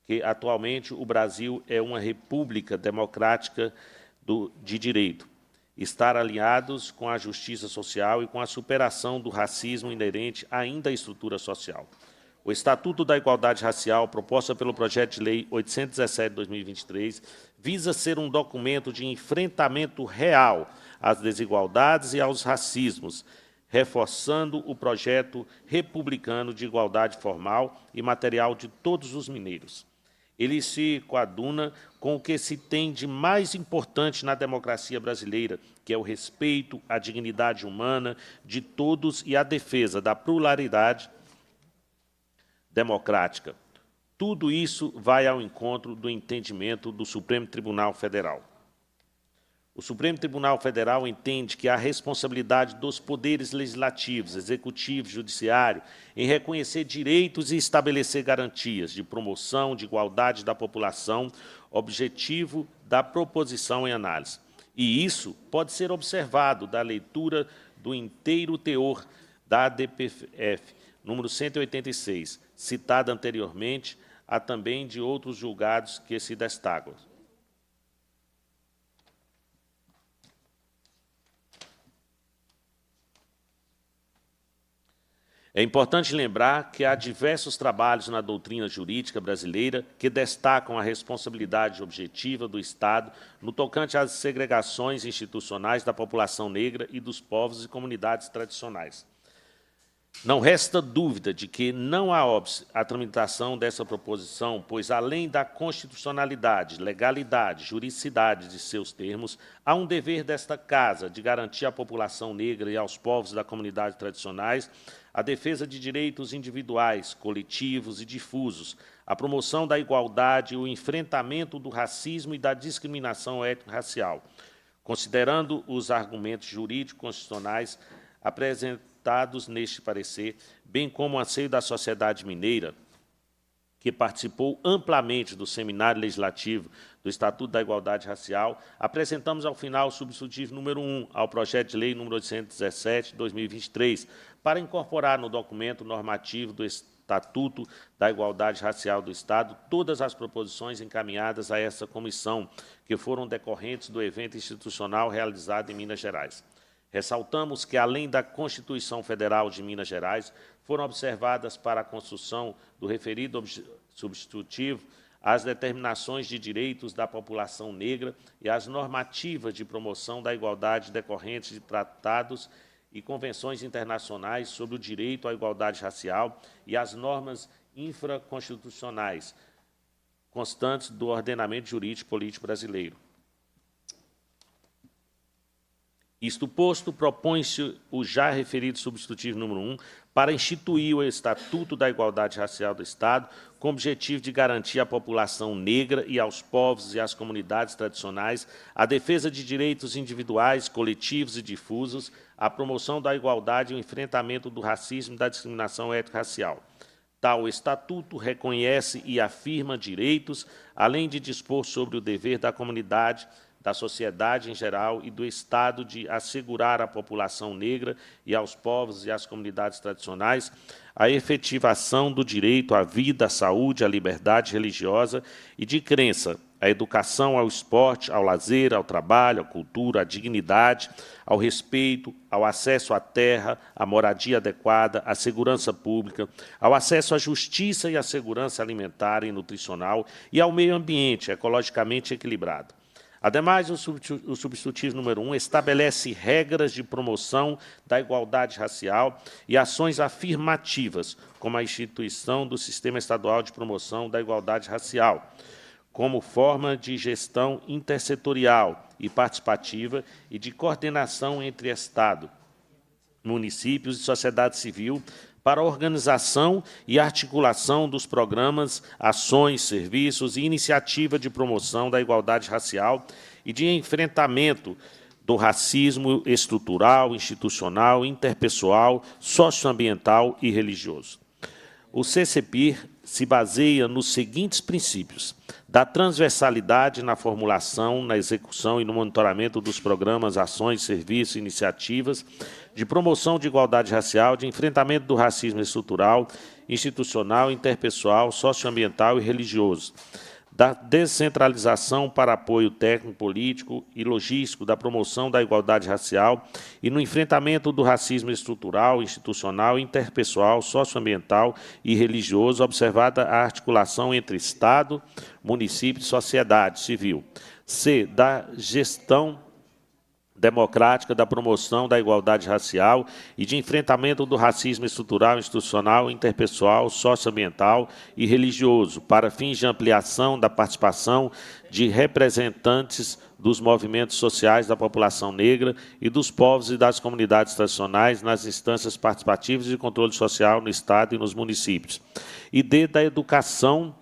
que, atualmente, o Brasil é uma república democrática de direito, estar alinhados com a justiça social e com a superação do racismo inerente ainda à estrutura social. O Estatuto da Igualdade Racial, proposto pelo projeto de lei 817 de 2023, visa ser um documento de enfrentamento real às desigualdades e aos racismos, reforçando o projeto republicano de igualdade formal e material de todos os mineiros. Ele se coaduna com o que se tem de mais importante na democracia brasileira, que é o respeito à dignidade humana de todos e a defesa da pluralidade democrática. Tudo isso vai ao encontro do entendimento do Supremo Tribunal Federal. O Supremo Tribunal Federal entende que a responsabilidade dos poderes legislativos, executivo e judiciário em reconhecer direitos e estabelecer garantias de promoção de igualdade da população, objetivo da proposição em análise. E isso pode ser observado da leitura do inteiro teor da ADPF, número 186, citada anteriormente, há também de outros julgados que se destacam. É importante lembrar que há diversos trabalhos na doutrina jurídica brasileira que destacam a responsabilidade objetiva do Estado no tocante às segregações institucionais da população negra e dos povos e comunidades tradicionais. Não resta dúvida de que não há óbice a tramitação dessa proposição, pois, além da constitucionalidade, legalidade, juridicidade de seus termos, há um dever desta Casa de garantir à população negra e aos povos da comunidade tradicionais a defesa de direitos individuais, coletivos e difusos, a promoção da igualdade e o enfrentamento do racismo e da discriminação étnico-racial, considerando os argumentos jurídicos constitucionais apresentados neste parecer, bem como o anseio da sociedade mineira, que participou amplamente do seminário legislativo do Estatuto da Igualdade Racial, apresentamos ao final o substitutivo número 1 ao projeto de lei número 817 de 2023, para incorporar no documento normativo do Estatuto da Igualdade Racial do Estado todas as proposições encaminhadas a essa comissão, que foram decorrentes do evento institucional realizado em Minas Gerais. Ressaltamos que, além da Constituição Federal de Minas Gerais, foram observadas para a construção do referido substitutivo as determinações de direitos da população negra e as normativas de promoção da igualdade decorrentes de tratados e convenções internacionais sobre o direito à igualdade racial e as normas infraconstitucionais constantes do ordenamento jurídico político brasileiro. Isto posto, propõe-se o já referido substitutivo número 1 para instituir o Estatuto da Igualdade Racial do Estado, com o objetivo de garantir à população negra e aos povos e às comunidades tradicionais a defesa de direitos individuais, coletivos e difusos, a promoção da igualdade e o enfrentamento do racismo e da discriminação étnico-racial. Tal Estatuto reconhece e afirma direitos, além de dispor sobre o dever da comunidade, da sociedade em geral e do Estado de assegurar à população negra e aos povos e às comunidades tradicionais a efetivação do direito à vida, à saúde, à liberdade religiosa e de crença, à educação, ao esporte, ao lazer, ao trabalho, à cultura, à dignidade, ao respeito, ao acesso à terra, à moradia adequada, à segurança pública, ao acesso à justiça e à segurança alimentar e nutricional e ao meio ambiente ecologicamente equilibrado. Ademais, o substitutivo número 1 estabelece regras de promoção da igualdade racial e ações afirmativas, como a instituição do Sistema Estadual de Promoção da Igualdade Racial, como forma de gestão intersetorial e participativa e de coordenação entre Estado, municípios e sociedade civil, para a organização e articulação dos programas, ações, serviços e iniciativa de promoção da igualdade racial e de enfrentamento do racismo estrutural, institucional, interpessoal, socioambiental e religioso. O CCPIR se baseia nos seguintes princípios: da transversalidade na formulação, na execução e no monitoramento dos programas, ações, serviços e iniciativas de promoção de igualdade racial, de enfrentamento do racismo estrutural, institucional, interpessoal, socioambiental e religioso, da descentralização para apoio técnico, político e logístico da promoção da igualdade racial e no enfrentamento do racismo estrutural, institucional, interpessoal, socioambiental e religioso, observada a articulação entre Estado, município e sociedade civil. C, da gestão democrática da promoção da igualdade racial e de enfrentamento do racismo estrutural, institucional, interpessoal, socioambiental e religioso, para fins de ampliação da participação de representantes dos movimentos sociais da população negra e dos povos e das comunidades tradicionais nas instâncias participativas de controle social no Estado e nos municípios. E D, da educação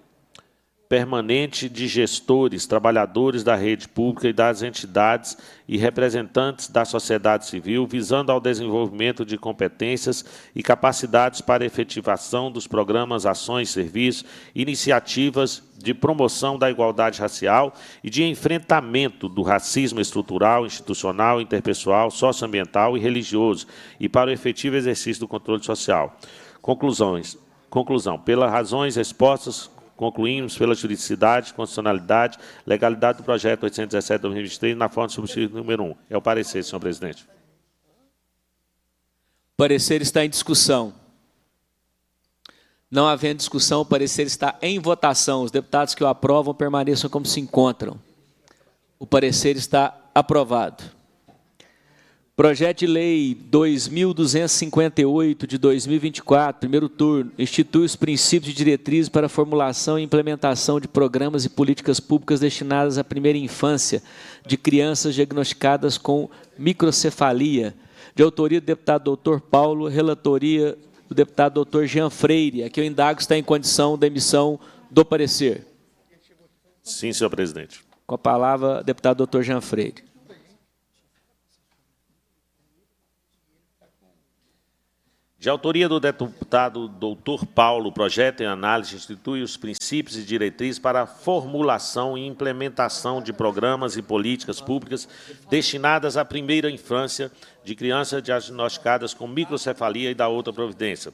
permanente de gestores, trabalhadores da rede pública e das entidades e representantes da sociedade civil, visando ao desenvolvimento de competências e capacidades para a efetivação dos programas, ações, serviços, iniciativas de promoção da igualdade racial e de enfrentamento do racismo estrutural, institucional, interpessoal, socioambiental e religioso, e para o efetivo exercício do controle social. Conclusão. Pelas razões expostas, concluímos pela juridicidade, constitucionalidade, legalidade do projeto 817/2023 na forma do substitutivo número 1. É o parecer, senhor presidente. O parecer está em discussão. Não havendo discussão, o parecer está em votação. Os deputados que o aprovam permaneçam como se encontram. O parecer está aprovado. Projeto de Lei 2.258, de 2024, primeiro turno, institui os princípios e diretrizes para a formulação e implementação de programas e políticas públicas destinadas à primeira infância de crianças diagnosticadas com microcefalia, de autoria do deputado Dr. Paulo, relatoria do deputado Dr. Jean Freire. Aqui eu indago se está em condição da emissão do parecer. Sim, senhor presidente. Com a palavra, deputado Dr. Jean Freire. De autoria do deputado Dr. Paulo, o projeto em análise institui os princípios e diretrizes para a formulação e implementação de programas e políticas públicas destinadas à primeira infância de crianças diagnosticadas com microcefalia e da outra providência.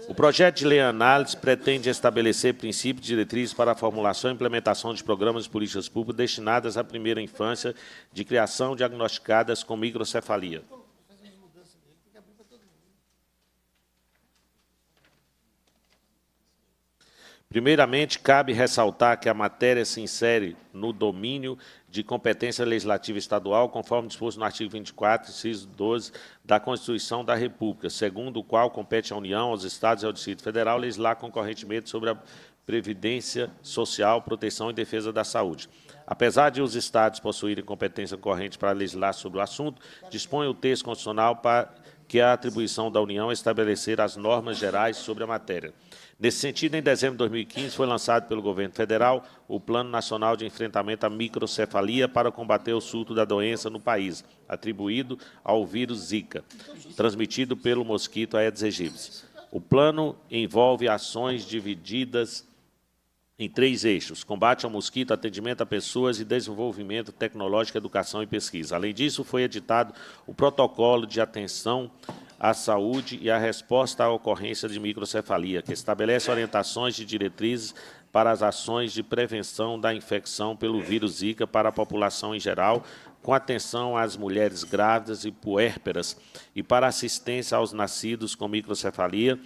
O projeto de lei em análise pretende estabelecer princípios e diretrizes para a formulação e implementação de programas e políticas públicas destinadas à primeira infância de crianças diagnosticadas com microcefalia. Primeiramente, cabe ressaltar que a matéria se insere no domínio de competência legislativa estadual, conforme disposto no artigo 24, inciso 12, da Constituição da República, segundo o qual compete à União, aos Estados e ao Distrito Federal legislar concorrentemente sobre a previdência social, proteção e defesa da saúde. Apesar de os Estados possuírem competência corrente para legislar sobre o assunto, dispõe o texto constitucional para que a atribuição da União é estabelecer as normas gerais sobre a matéria. Nesse sentido, em dezembro de 2015, foi lançado pelo Governo Federal o Plano Nacional de Enfrentamento à Microcefalia para combater o surto da doença no país, atribuído ao vírus Zika, transmitido pelo mosquito Aedes aegypti. O plano envolve ações divididas em 3 eixos: combate ao mosquito, atendimento a pessoas e desenvolvimento tecnológico, educação e pesquisa. Além disso, foi editado o protocolo de atenção à saúde e à resposta à ocorrência de microcefalia, que estabelece orientações e diretrizes para as ações de prevenção da infecção pelo vírus Zika para a população em geral, com atenção às mulheres grávidas e puérperas, e para assistência aos nascidos com microcefalia,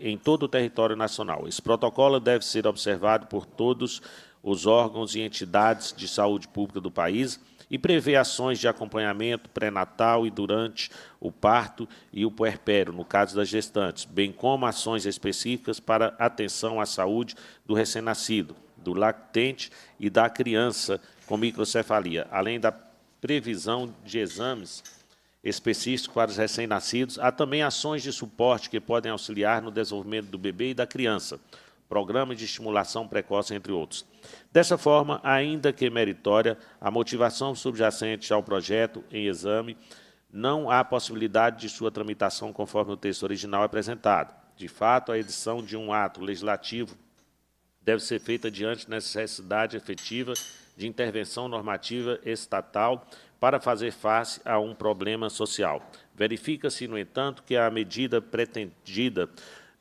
em todo o território nacional. Esse protocolo deve ser observado por todos os órgãos e entidades de saúde pública do país e prevê ações de acompanhamento pré-natal e durante o parto e o puerpério, no caso das gestantes, bem como ações específicas para atenção à saúde do recém-nascido, do lactente e da criança com microcefalia, além da previsão de exames específicos para os recém-nascidos. Há também ações de suporte que podem auxiliar no desenvolvimento do bebê e da criança, programas de estimulação precoce, entre outros. Dessa forma, ainda que meritória, a motivação subjacente ao projeto em exame, não há possibilidade de sua tramitação conforme o texto original apresentado. De fato, a edição de um ato legislativo deve ser feita diante da necessidade efetiva de intervenção normativa estatal para fazer face a um problema social. Verifica-se, no entanto, que a medida pretendida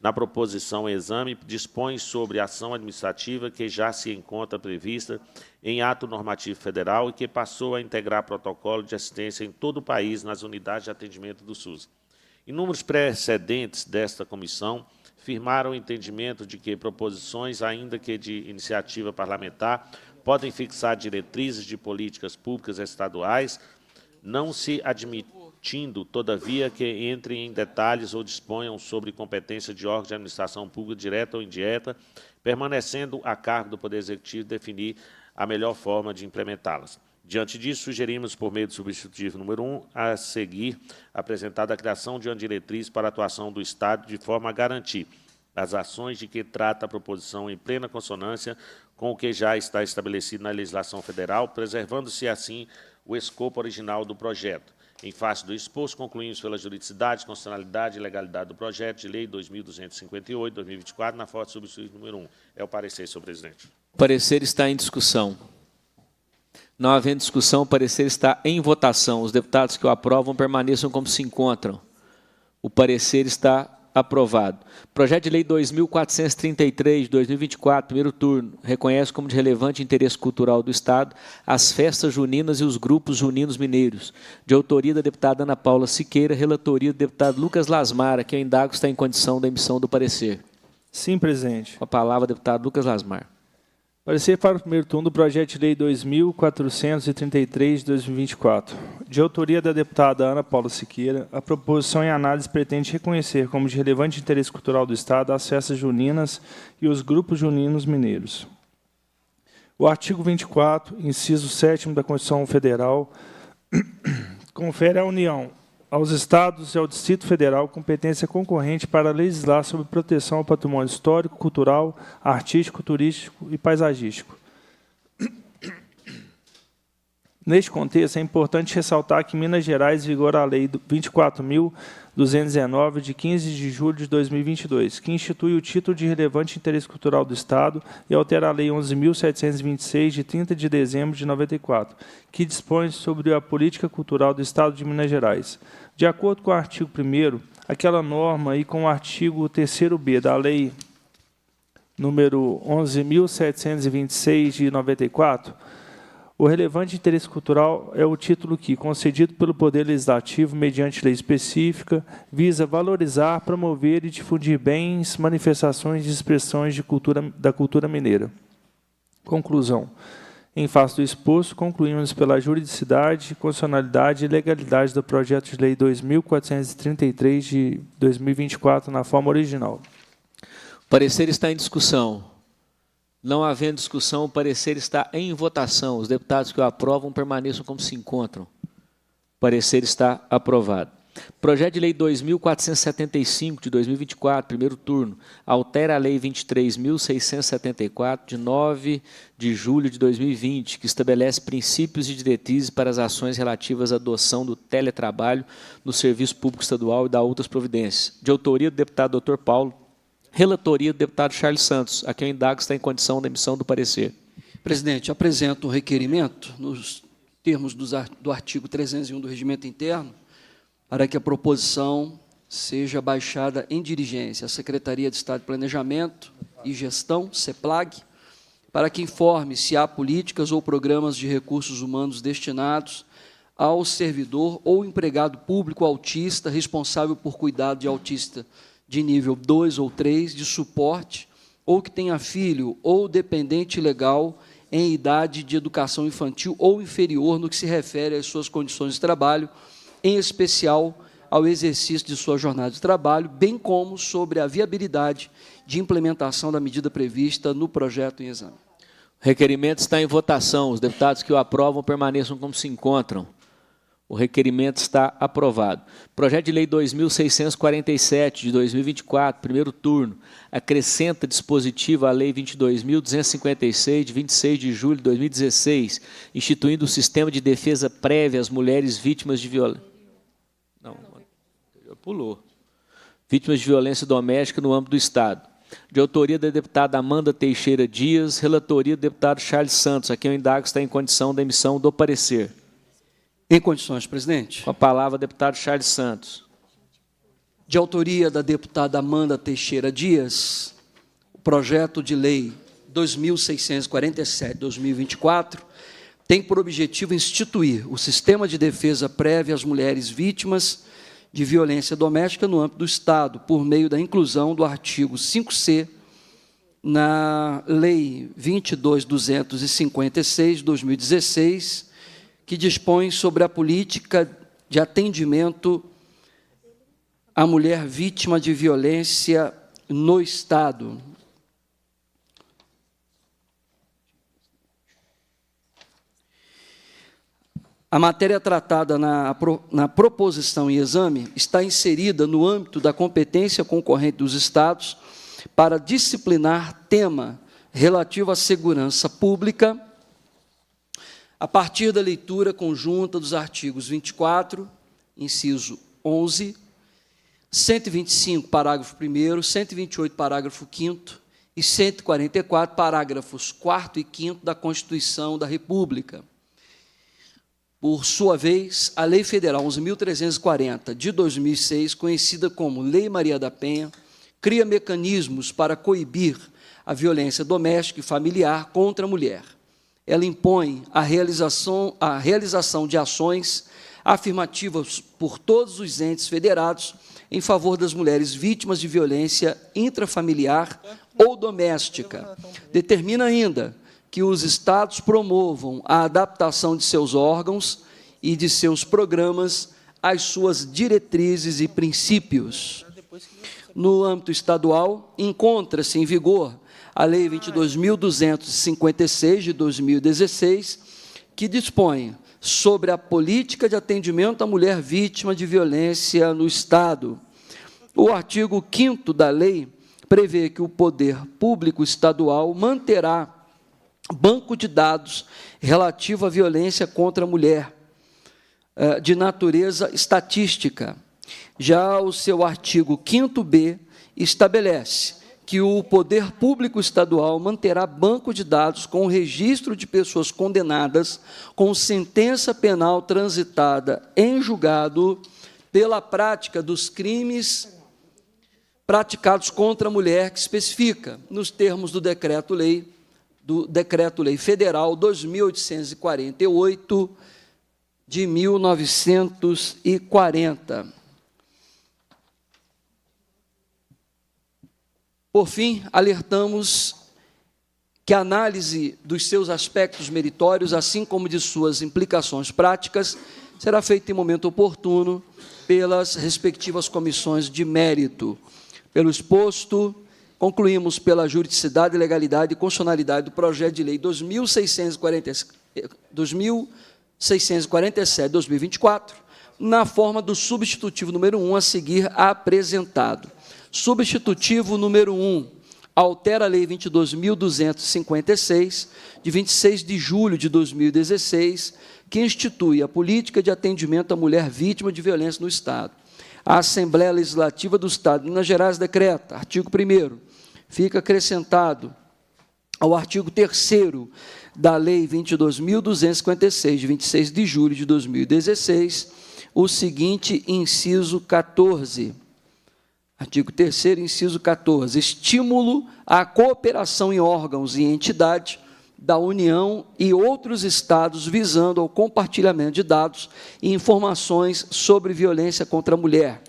na proposição em exame dispõe sobre ação administrativa que já se encontra prevista em ato normativo federal e que passou a integrar protocolo de assistência em todo o país nas unidades de atendimento do SUS. Inúmeros precedentes desta comissão firmaram o entendimento de que proposições, ainda que de iniciativa parlamentar, podem fixar diretrizes de políticas públicas estaduais, não se admitindo, todavia, que entrem em detalhes ou disponham sobre competência de órgãos de administração pública direta ou indireta, permanecendo a cargo do Poder Executivo definir a melhor forma de implementá-las. Diante disso, sugerimos, por meio do substitutivo número 1, a seguir, apresentada a criação de uma diretriz para a atuação do Estado de forma a garantir as ações de que trata a proposição em plena consonância com o que já está estabelecido na legislação federal, preservando-se, assim, o escopo original do projeto. Em face do exposto, concluímos pela juridicidade, constitucionalidade e legalidade do projeto de lei 2258-2024, na forma do substitutivo número 1. É o parecer, senhor presidente. O parecer está em discussão. Não havendo discussão, o parecer está em votação. Os deputados que o aprovam permaneçam como se encontram. O parecer está aprovado. Projeto de lei 2433, de 2024, primeiro turno, reconhece como de relevante interesse cultural do Estado as festas juninas e os grupos juninos mineiros, de autoria da deputada Ana Paula Siqueira, relatoria do deputado Lucas Lasmar, que eu indago está em condição da emissão do parecer. Sim, presidente. Com a palavra, deputado Lucas Lasmar. Parecer para o primeiro turno do projeto de lei 2433 de 2024. De autoria da deputada Ana Paula Siqueira, a proposição em análise pretende reconhecer como de relevante interesse cultural do Estado as festas juninas e os grupos juninos mineiros. O artigo 24, inciso 7º da Constituição Federal, confere à União, aos Estados e ao Distrito Federal competência concorrente para legislar sobre proteção ao patrimônio histórico, cultural, artístico, turístico e paisagístico. Neste contexto, é importante ressaltar que em Minas Gerais vigora a Lei 24.219, de 15 de julho de 2022, que institui o título de relevante interesse cultural do Estado e altera a Lei 11.726, de 30 de dezembro de 94, que dispõe sobre a política cultural do Estado de Minas Gerais. De acordo com o artigo 1º, aquela norma e com o artigo 3º-B da Lei número 11.726, de 94, o relevante interesse cultural é o título que, concedido pelo Poder Legislativo mediante lei específica, visa valorizar, promover e difundir bens, manifestações e expressões da cultura mineira. Conclusão. Em face do exposto, concluímos pela juridicidade, constitucionalidade e legalidade do projeto de lei 2433 de 2024 na forma original. O parecer está em discussão. Não havendo discussão, o parecer está em votação. Os deputados que o aprovam permaneçam como se encontram. O parecer está aprovado. Projeto de Lei 2.475, de 2024, primeiro turno, altera a Lei 23.674, de 9 de julho de 2020, que estabelece princípios e diretrizes para as ações relativas à adoção do teletrabalho no serviço público estadual e da outras providências. De autoria do deputado Dr. Paulo, relatoria do deputado Charles Santos, a quem eu indago está em condição da emissão do parecer. Presidente, apresento o requerimento, nos termos do artigo 301 do Regimento Interno, para que a proposição seja baixada em diligência à Secretaria de Estado de Planejamento e Gestão, CEPLAG, para que informe se há políticas ou programas de recursos humanos destinados ao servidor ou empregado público autista responsável por cuidado de autista de nível 2 ou 3 de suporte, ou que tenha filho ou dependente legal em idade de educação infantil ou inferior no que se refere às suas condições de trabalho, em especial ao exercício de sua jornada de trabalho, bem como sobre a viabilidade de implementação da medida prevista no projeto em exame. O requerimento está em votação. Os deputados que o aprovam permaneçam como se encontram. O requerimento está aprovado. Projeto de Lei 2.647, de 2024, primeiro turno, acrescenta dispositivo à Lei 22.256, de 26 de julho de 2016, instituindo o sistema de defesa prévia às mulheres vítimas de violência. Não, pulou. Vítimas de violência doméstica no âmbito do Estado. De autoria da deputada Amanda Teixeira Dias, relatoria do deputado Charles Santos, a quem eu indago está em condição da emissão do parecer. Em condições, presidente. Com a palavra, deputado Charles Santos. De autoria da deputada Amanda Teixeira Dias, o projeto de lei 2647/2024 tem por objetivo instituir o sistema de defesa prévia às mulheres vítimas de violência doméstica no âmbito do Estado, por meio da inclusão do artigo 5C na Lei 22.256, de 2016, que dispõe sobre a política de atendimento à mulher vítima de violência no Estado. A matéria tratada na proposição em exame está inserida no âmbito da competência concorrente dos Estados para disciplinar tema relativo à segurança pública, a partir da leitura conjunta dos artigos 24, inciso 11, 125, parágrafo 1º, 128, parágrafo 5º e 144, parágrafos 4º e 5º da Constituição da República. Por sua vez, a Lei Federal 11.340, de 2006, conhecida como Lei Maria da Penha, cria mecanismos para coibir a violência doméstica e familiar contra a mulher. Ela impõe a realização de ações afirmativas por todos os entes federados em favor das mulheres vítimas de violência intrafamiliar ou doméstica. Determina ainda que os Estados promovam a adaptação de seus órgãos e de seus programas às suas diretrizes e princípios. No âmbito estadual, encontra-se em vigor a Lei 22.256, de 2016, que dispõe sobre a política de atendimento à mulher vítima de violência no Estado. O artigo 5º da lei prevê que o poder público estadual manterá banco de dados relativo à violência contra a mulher, de natureza estatística. Já o seu artigo 5º-B estabelece que o poder público estadual manterá banco de dados com o registro de pessoas condenadas com sentença penal transitada em julgado pela prática dos crimes praticados contra a mulher, que especifica, nos termos do Decreto-Lei Federal 2.848, de 1940. Por fim, alertamos que a análise dos seus aspectos meritórios, assim como de suas implicações práticas, será feita em momento oportuno pelas respectivas comissões de mérito. Pelo exposto concluímos pela juridicidade, legalidade e constitucionalidade do projeto de lei 2647/2024, na forma do substitutivo número 1 a seguir apresentado. Substitutivo número 1, altera a Lei 22.256, de 26 de julho de 2016, que institui a política de atendimento à mulher vítima de violência no Estado. A Assembleia Legislativa do Estado de Minas Gerais decreta, artigo 1º, fica acrescentado ao artigo 3º da Lei 22.256, de 26 de julho de 2016, o seguinte inciso 14. Artigo 3º, inciso 14. Estímulo à cooperação em órgãos e entidades da União e outros estados visando ao compartilhamento de dados e informações sobre violência contra a mulher.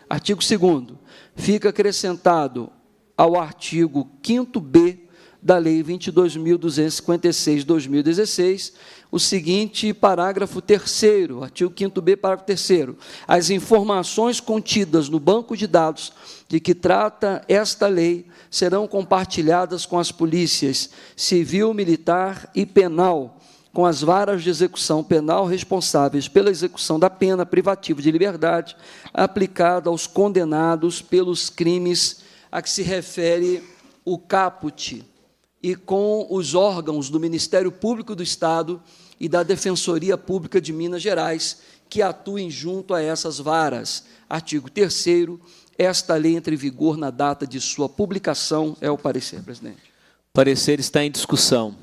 Artigo 2º. Fica acrescentado ao artigo 5º-B da Lei 22.256, de 2016, o seguinte parágrafo 3º, artigo 5º-B, parágrafo 3º. As informações contidas no banco de dados de que trata esta lei serão compartilhadas com as polícias civil, militar e penal, com as varas de execução penal responsáveis pela execução da pena privativa de liberdade aplicada aos condenados pelos crimes a que se refere o caput, e com os órgãos do Ministério Público do Estado e da Defensoria Pública de Minas Gerais, que atuem junto a essas varas. Artigo 3º, esta lei entra em vigor na data de sua publicação. É o parecer, presidente. O parecer está em discussão.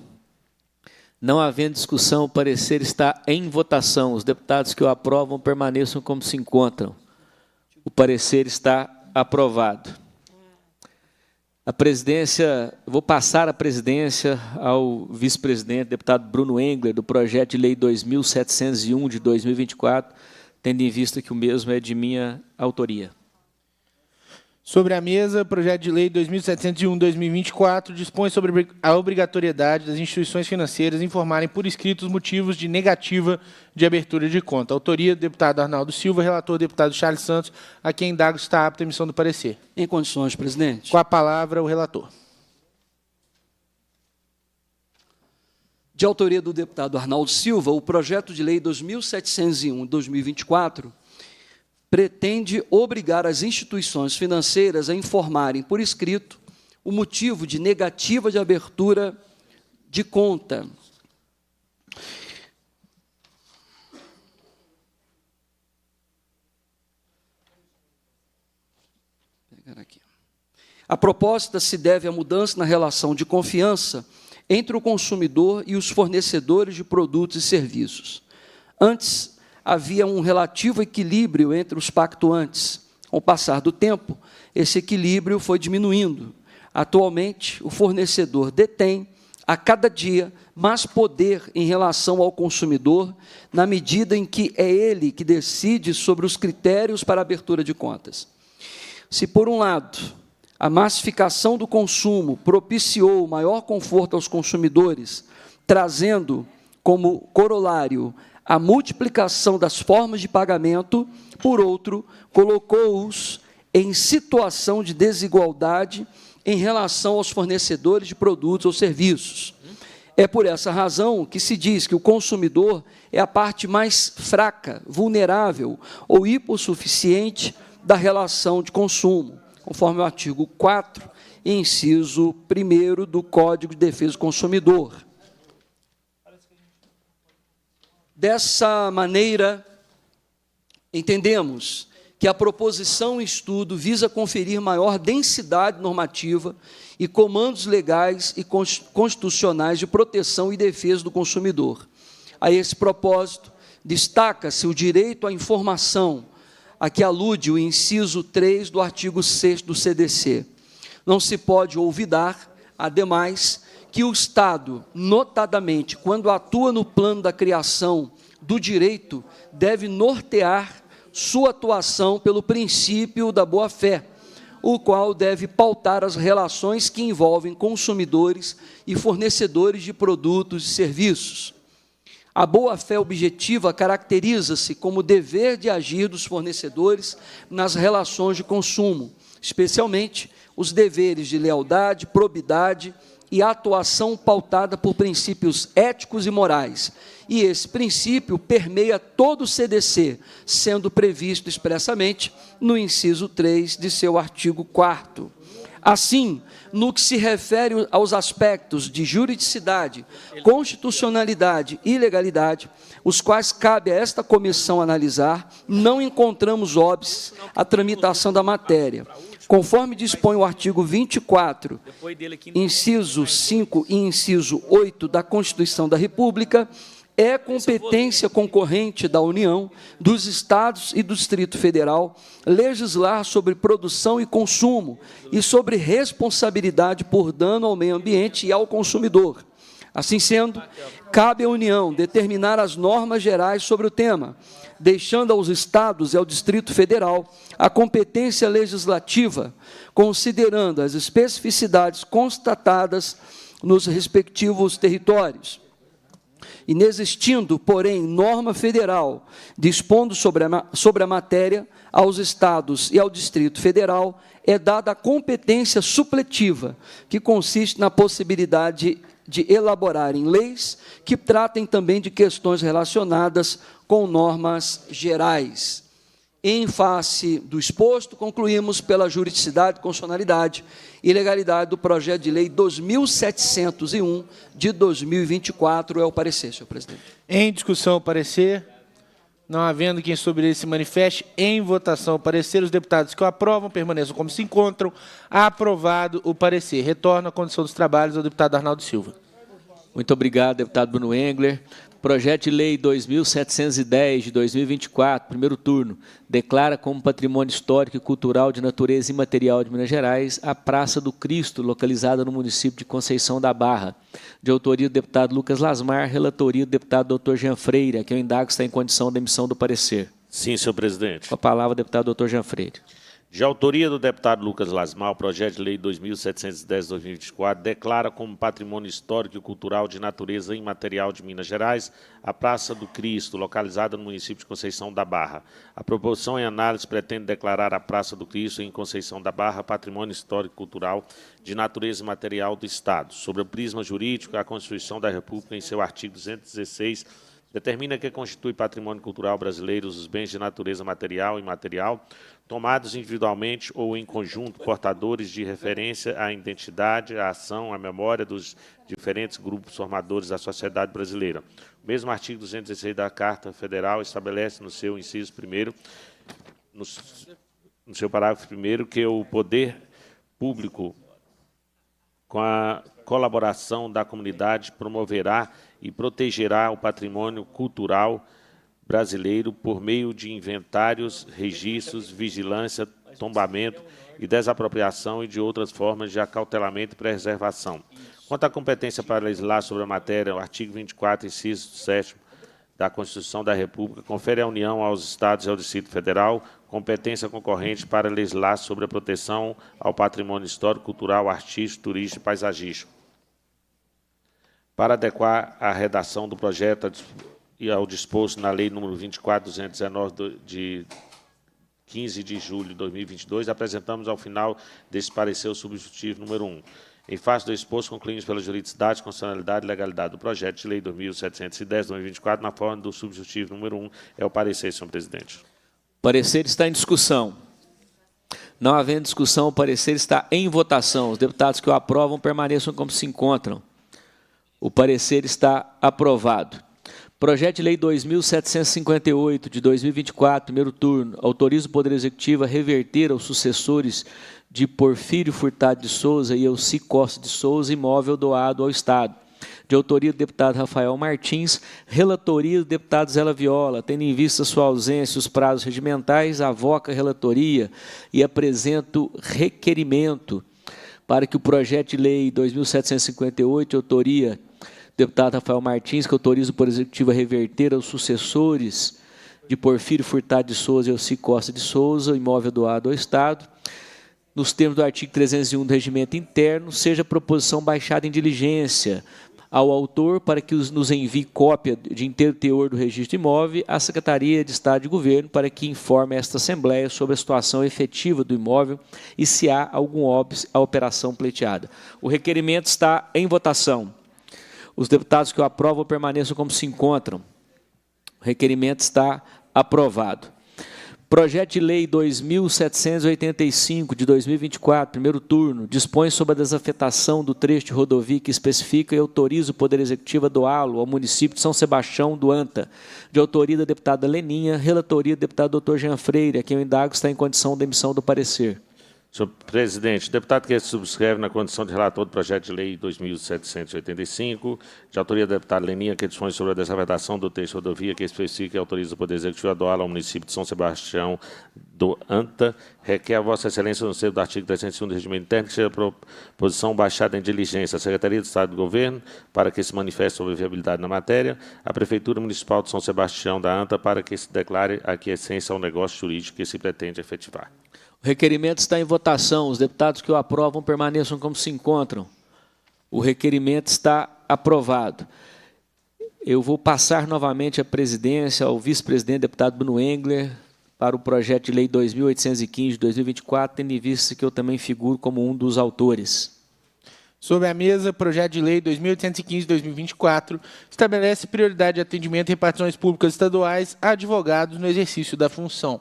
Não havendo discussão, o parecer está em votação. Os deputados que o aprovam permaneçam como se encontram. O parecer está aprovado. A presidência, vou passar a presidência ao vice-presidente, deputado Bruno Engler, do projeto de lei 2.701 de 2024, tendo em vista que o mesmo é de minha autoria. Sobre a mesa, projeto de lei 2.701/2024 dispõe sobre a obrigatoriedade das instituições financeiras informarem por escrito os motivos de negativa de abertura de conta. Autoria do deputado Arnaldo Silva, relator deputado Charles Santos, a quem indago está apta a emissão do parecer. Em condições, presidente. Com a palavra, o relator. De autoria do deputado Arnaldo Silva, o projeto de lei 2.701/2024 pretende obrigar as instituições financeiras a informarem por escrito o motivo de negativa de abertura de conta. A proposta se deve à mudança na relação de confiança entre o consumidor e os fornecedores de produtos e serviços. Antes, havia um relativo equilíbrio entre os pactuantes. Com o passar do tempo, esse equilíbrio foi diminuindo. Atualmente, o fornecedor detém, a cada dia, mais poder em relação ao consumidor, na medida em que é ele que decide sobre os critérios para a abertura de contas. Se, por um lado, a massificação do consumo propiciou maior conforto aos consumidores, trazendo como corolário a multiplicação das formas de pagamento, por outro, colocou-os em situação de desigualdade em relação aos fornecedores de produtos ou serviços. É por essa razão que se diz que o consumidor é a parte mais fraca, vulnerável ou hipossuficiente da relação de consumo, conforme o artigo 4, inciso 1º do Código de Defesa do Consumidor. Dessa maneira, entendemos que a proposição em estudo visa conferir maior densidade normativa e comandos legais e constitucionais de proteção e defesa do consumidor. A esse propósito, destaca-se o direito à informação, a que alude o inciso 3 do artigo 6º do CDC. Não se pode olvidar, ademais, que o Estado, notadamente, quando atua no plano da criação do direito, deve nortear sua atuação pelo princípio da boa-fé, o qual deve pautar as relações que envolvem consumidores e fornecedores de produtos e serviços. A boa-fé objetiva caracteriza-se como dever de agir dos fornecedores nas relações de consumo, especialmente os deveres de lealdade, probidade e atuação pautada por princípios éticos e morais. E esse princípio permeia todo o CDC, sendo previsto expressamente no inciso 3 de seu artigo 4º. Assim, no que se refere aos aspectos de juridicidade, constitucionalidade e legalidade, os quais cabe a esta comissão analisar, não encontramos óbice à tramitação da matéria. Conforme dispõe o artigo 24, inciso 5 e inciso 8 da Constituição da República, é competência concorrente da União, dos Estados e do Distrito Federal legislar sobre produção e consumo e sobre responsabilidade por dano ao meio ambiente e ao consumidor. Assim sendo, cabe à União determinar as normas gerais sobre o tema, deixando aos Estados e ao Distrito Federal a competência legislativa, considerando as especificidades constatadas nos respectivos territórios. Inexistindo, porém, norma federal dispondo sobre a matéria, aos Estados e ao Distrito Federal é dada a competência supletiva, que consiste na possibilidade de elaborarem leis que tratem também de questões relacionadas com normas gerais. Em face do exposto, concluímos pela juridicidade, constitucionalidade e legalidade do projeto de lei 2701 de 2024. É o parecer, senhor presidente. Em discussão, o parecer. Não havendo quem sobre ele se manifeste, em votação o parecer, os deputados que o aprovam permaneçam como se encontram. Aprovado o parecer. Retorno à condição dos trabalhos ao deputado Arnaldo Silva. Muito obrigado, deputado Bruno Engler. Projeto de lei 2710 de 2024, primeiro turno, declara como patrimônio histórico e cultural de natureza imaterial de Minas Gerais a Praça do Cristo, localizada no município de Conceição da Barra, de autoria do deputado Lucas Lasmar, relatoria do deputado Dr. Jean Freire, a quem eu indago está em condição da emissão do parecer. Sim, senhor presidente. Com a palavra, deputado Dr. Jean Freire. De autoria do deputado Lucas Lasmar, o projeto de lei 2710/2024 declara como patrimônio histórico e cultural de natureza imaterial de Minas Gerais a Praça do Cristo, localizada no município de Conceição da Barra. A proposição em análise pretende declarar a Praça do Cristo em Conceição da Barra patrimônio histórico e cultural de natureza imaterial do Estado. Sobre o prisma jurídico, a Constituição da República, em seu artigo 216, determina que constitui patrimônio cultural brasileiro os bens de natureza material e imaterial, tomados individualmente ou em conjunto, portadores de referência à identidade, à ação, à memória dos diferentes grupos formadores da sociedade brasileira. O mesmo artigo 216 da Carta Federal estabelece no seu inciso 1º, no seu parágrafo 1º, que o poder público, com a colaboração da comunidade, promoverá e protegerá o patrimônio cultural brasileiro por meio de inventários, registros, vigilância, tombamento e desapropriação e de outras formas de acautelamento e preservação. Quanto à competência para legislar sobre a matéria, o artigo 24, inciso 7º da Constituição da República confere à União, aos Estados e ao Distrito Federal competência concorrente para legislar sobre a proteção ao patrimônio histórico, cultural, artístico, turístico e paisagístico. Para adequar a redação do projeto e ao disposto na Lei nº 24.219, de 15 de julho de 2022, apresentamos ao final desse parecer o substitutivo número 1. Em face do exposto, concluímos pela juridicidade, constitucionalidade e legalidade do projeto de lei 2710/2024, na forma do substitutivo número 1. É o parecer, senhor presidente. O parecer está em discussão. Não havendo discussão, o parecer está em votação. Os deputados que o aprovam permaneçam como se encontram. O parecer está aprovado. Projeto de lei 2758, de 2024, primeiro turno, autoriza o Poder Executivo a reverter aos sucessores de Porfírio Furtado de Souza e Elci Costa de Souza imóvel doado ao Estado. De autoria do deputado Rafael Martins, relatoria do deputado Zé Viola, tendo em vista sua ausência e os prazos regimentais, avoca a relatoria e apresento requerimento para que o projeto de lei 2758, de autoria deputado Rafael Martins, que autoriza o Poder Executivo a reverter aos sucessores de Porfírio Furtado de Souza e Elci Costa de Souza, o imóvel doado ao Estado, nos termos do artigo 301 do Regimento Interno, seja a proposição baixada em diligência, ao autor para que nos envie cópia de inteiro teor do registro imóvel à Secretaria de Estado de Governo para que informe esta Assembleia sobre a situação efetiva do imóvel e se há algum óbice à operação pleiteada. O requerimento está em votação. Os deputados que o aprovam permaneçam como se encontram. O requerimento está aprovado. Projeto de Lei 2.785, de 2024, primeiro turno, dispõe sobre a desafetação do trecho de rodovia que especifica e autoriza o Poder Executivo a doá-lo ao município de São Sebastião do Anta, de autoria da deputada Leninha, relatoria do deputado Dr. Jean Freire, a quem o indago está em condição de emissão do parecer. Senhor presidente, o deputado que subscreve na condição de relator do projeto de lei 2.785, de autoria da deputada Leninha, que dispõe sobre a desafetação do trecho de rodovia que especifica e autoriza o Poder Executivo a doá-lo ao município de São Sebastião do Anta, requer a Vossa Excelência, no sentido do artigo 301 do Regimento Interno, que seja a proposição baixada em diligência à Secretaria de Estado do Governo, para que se manifeste sobre a viabilidade na matéria, à Prefeitura Municipal de São Sebastião da Anta, para que se declare a aquiescência ao negócio jurídico que se pretende efetivar. O requerimento está em votação. Os deputados que o aprovam permaneçam como se encontram. O requerimento está aprovado. Eu vou passar novamente a presidência ao vice-presidente, deputado Bruno Engler, para o projeto de lei 2.815 de 2024, tendo em vista que eu também figuro como um dos autores. Sobre a mesa, projeto de lei 2.815 de 2024 estabelece prioridade de atendimento e repartições públicas estaduais a advogados no exercício da função.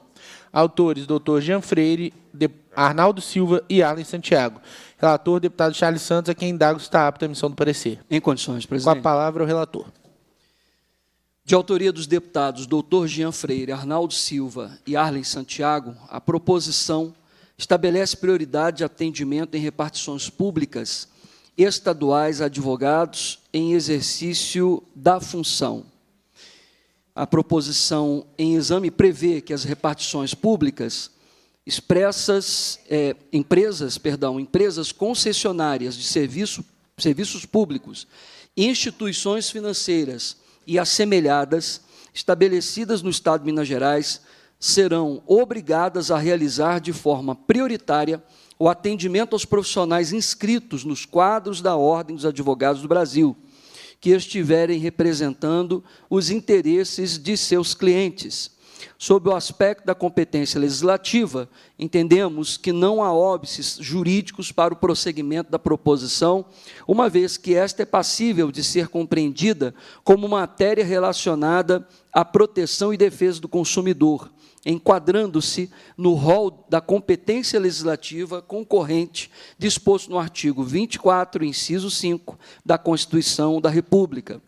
Autores, Dr. Jean Freire, Arnaldo Silva e Arlen Santiago. Relator, deputado Charles Santos, a quem indago está apto à emissão do parecer. Em condições, Com presidente. a palavra, o relator. De autoria dos deputados Dr. Jean Freire, Arnaldo Silva e Arlen Santiago, a proposição estabelece prioridade de atendimento em repartições públicas estaduais a advogados em exercício da função. A proposição em exame prevê que as repartições públicas empresas concessionárias de serviços públicos, instituições financeiras e assemelhadas estabelecidas no Estado de Minas Gerais serão obrigadas a realizar de forma prioritária o atendimento aos profissionais inscritos nos quadros da Ordem dos Advogados do Brasil, que estiverem representando os interesses de seus clientes. Sob o aspecto da competência legislativa, entendemos que não há óbices jurídicos para o prosseguimento da proposição, uma vez que esta é passível de ser compreendida como matéria relacionada à proteção e defesa do consumidor, enquadrando-se no rol da competência legislativa concorrente disposto no artigo 24, inciso 5, da Constituição da República.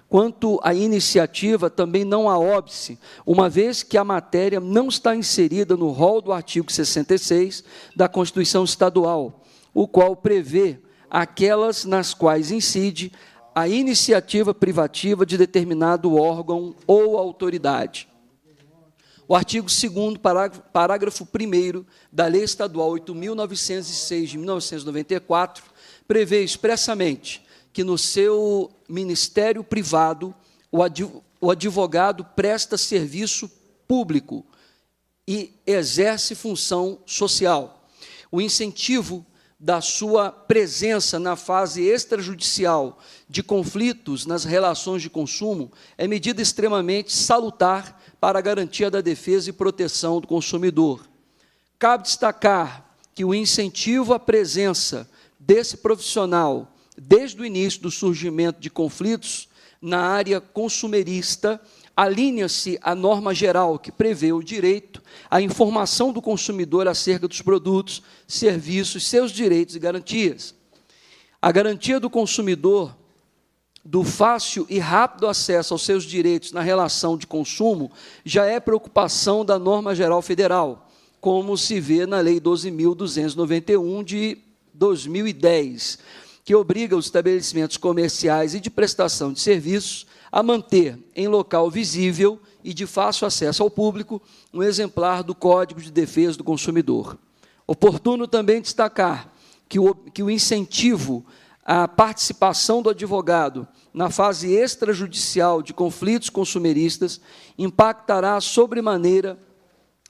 Quanto à iniciativa, também não há óbice, uma vez que a matéria não está inserida no rol do artigo 66 da Constituição Estadual, o qual prevê aquelas nas quais incide a iniciativa privativa de determinado órgão ou autoridade. O artigo 2º, parágrafo 1º da Lei Estadual 8.906, de 1994, prevê expressamente que no seu ministério privado o advogado presta serviço público e exerce função social. O incentivo da sua presença na fase extrajudicial de conflitos nas relações de consumo é medida extremamente salutar para a garantia da defesa e proteção do consumidor. Cabe destacar que o incentivo à presença desse profissional desde o início do surgimento de conflitos na área consumerista, alinha-se à norma geral que prevê o direito à informação do consumidor acerca dos produtos, serviços, seus direitos e garantias. A garantia do consumidor do fácil e rápido acesso aos seus direitos na relação de consumo já é preocupação da norma geral federal, como se vê na Lei 12.291 de 2010, que obriga os estabelecimentos comerciais e de prestação de serviços a manter em local visível e de fácil acesso ao público um exemplar do Código de Defesa do Consumidor. Oportuno também destacar que o incentivo à participação do advogado na fase extrajudicial de conflitos consumeristas impactará sobremaneira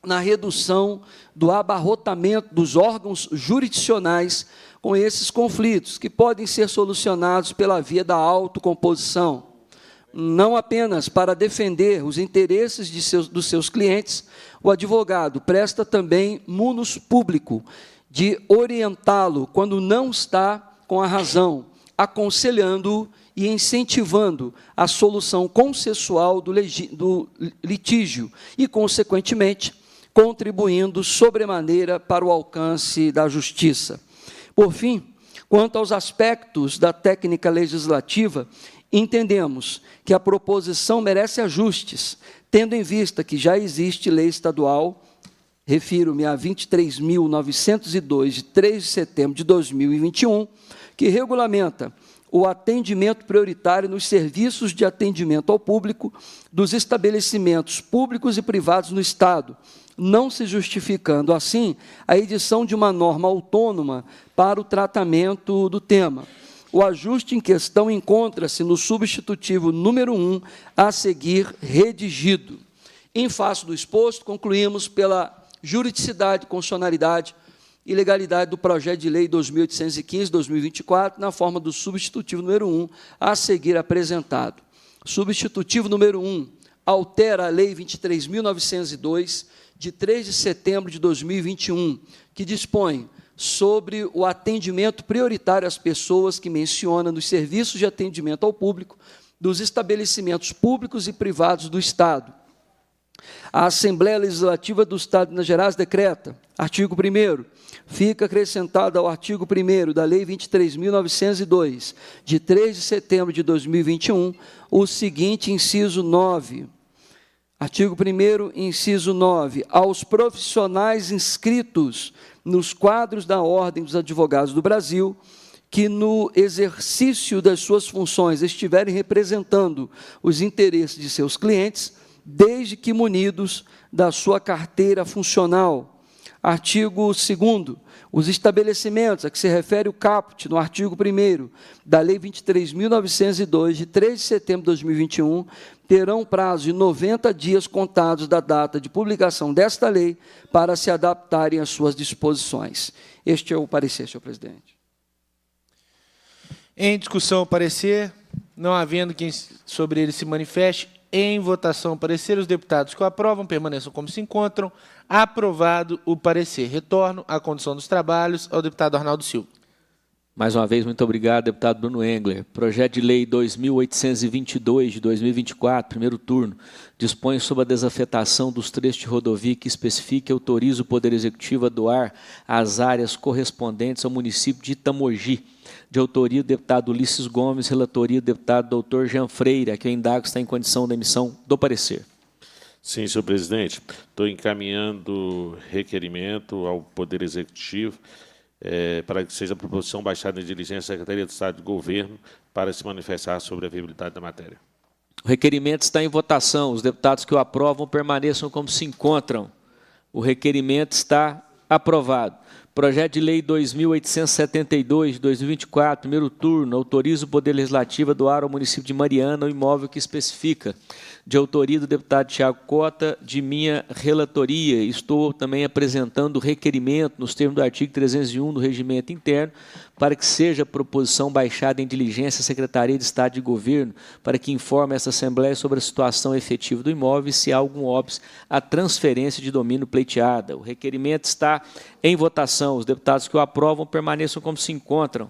na redução do abarrotamento dos órgãos jurisdicionais com esses conflitos, que podem ser solucionados pela via da autocomposição, não apenas para defender os interesses dos seus clientes. O advogado presta também munus público de orientá-lo quando não está com a razão, aconselhando-o e incentivando a solução consensual do litígio e, consequentemente, contribuindo sobremaneira para o alcance da justiça. Por fim, quanto aos aspectos da técnica legislativa, entendemos que a proposição merece ajustes, tendo em vista que já existe lei estadual, refiro-me a 23.902, de 3 de setembro de 2021, que regulamenta o atendimento prioritário nos serviços de atendimento ao público dos estabelecimentos públicos e privados no Estado, não se justificando, assim, a edição de uma norma autônoma para o tratamento do tema. O ajuste em questão encontra-se no substitutivo número 1, a seguir redigido. Em face do exposto, concluímos pela juridicidade, constitucionalidade e legalidade do projeto de lei 2815/2024, na forma do substitutivo número 1, a seguir apresentado. Substitutivo número 1 altera a lei 23.902, de 3 de setembro de 2021, que dispõe sobre o atendimento prioritário às pessoas, que menciona nos serviços de atendimento ao público dos estabelecimentos públicos e privados do Estado. A Assembleia Legislativa do Estado de Minas Gerais decreta, artigo 1º, fica acrescentado ao artigo 1º da Lei 23.902, de 3 de setembro de 2021, o seguinte inciso 9. Artigo 1º, inciso 9. Aos profissionais inscritos nos quadros da Ordem dos Advogados do Brasil, que no exercício das suas funções estiverem representando os interesses de seus clientes, desde que munidos da sua carteira funcional. Artigo 2º. Os estabelecimentos a que se refere o caput, no artigo 1º da Lei 23.902, de 3 de setembro de 2021, terão prazo de 90 dias contados da data de publicação desta lei para se adaptarem às suas disposições. Este é o parecer, senhor presidente. Em discussão, o parecer. Não havendo quem sobre ele se manifeste, em votação, o parecer. Os deputados que o aprovam permaneçam como se encontram. Aprovado o parecer. Retorno à condução dos trabalhos ao deputado Arnaldo Silva. Mais uma vez, muito obrigado, deputado Bruno Engler. Projeto de lei 2.822, de 2024, primeiro turno, dispõe sobre a desafetação dos trechos de rodovia que especifica e autoriza o Poder Executivo a doar as áreas correspondentes ao município de Itamogi, de autoria do deputado Ulisses Gomes, relatoria do deputado doutor Jean Freire, a que eu indago está em condição da emissão do parecer. Sim, senhor presidente. Estou encaminhando requerimento ao Poder Executivo para que seja a proposição baixada em diligência à Secretaria de Estado de Governo para se manifestar sobre a viabilidade da matéria. O requerimento está em votação. Os deputados que o aprovam permaneçam como se encontram. O requerimento está aprovado. Projeto de lei 2.872, de 2024, primeiro turno, autoriza o Poder Legislativo a doar ao município de Mariana o imóvel que especifica, de autoria do deputado Tiago Cota, de minha relatoria. Estou também apresentando o requerimento, nos termos do artigo 301 do Regimento Interno, para que seja a proposição baixada em diligência à Secretaria de Estado de Governo, para que informe essa Assembleia sobre a situação efetiva do imóvel e se há algum óbice à transferência de domínio pleiteada. O requerimento está em votação. Os deputados que o aprovam permaneçam como se encontram.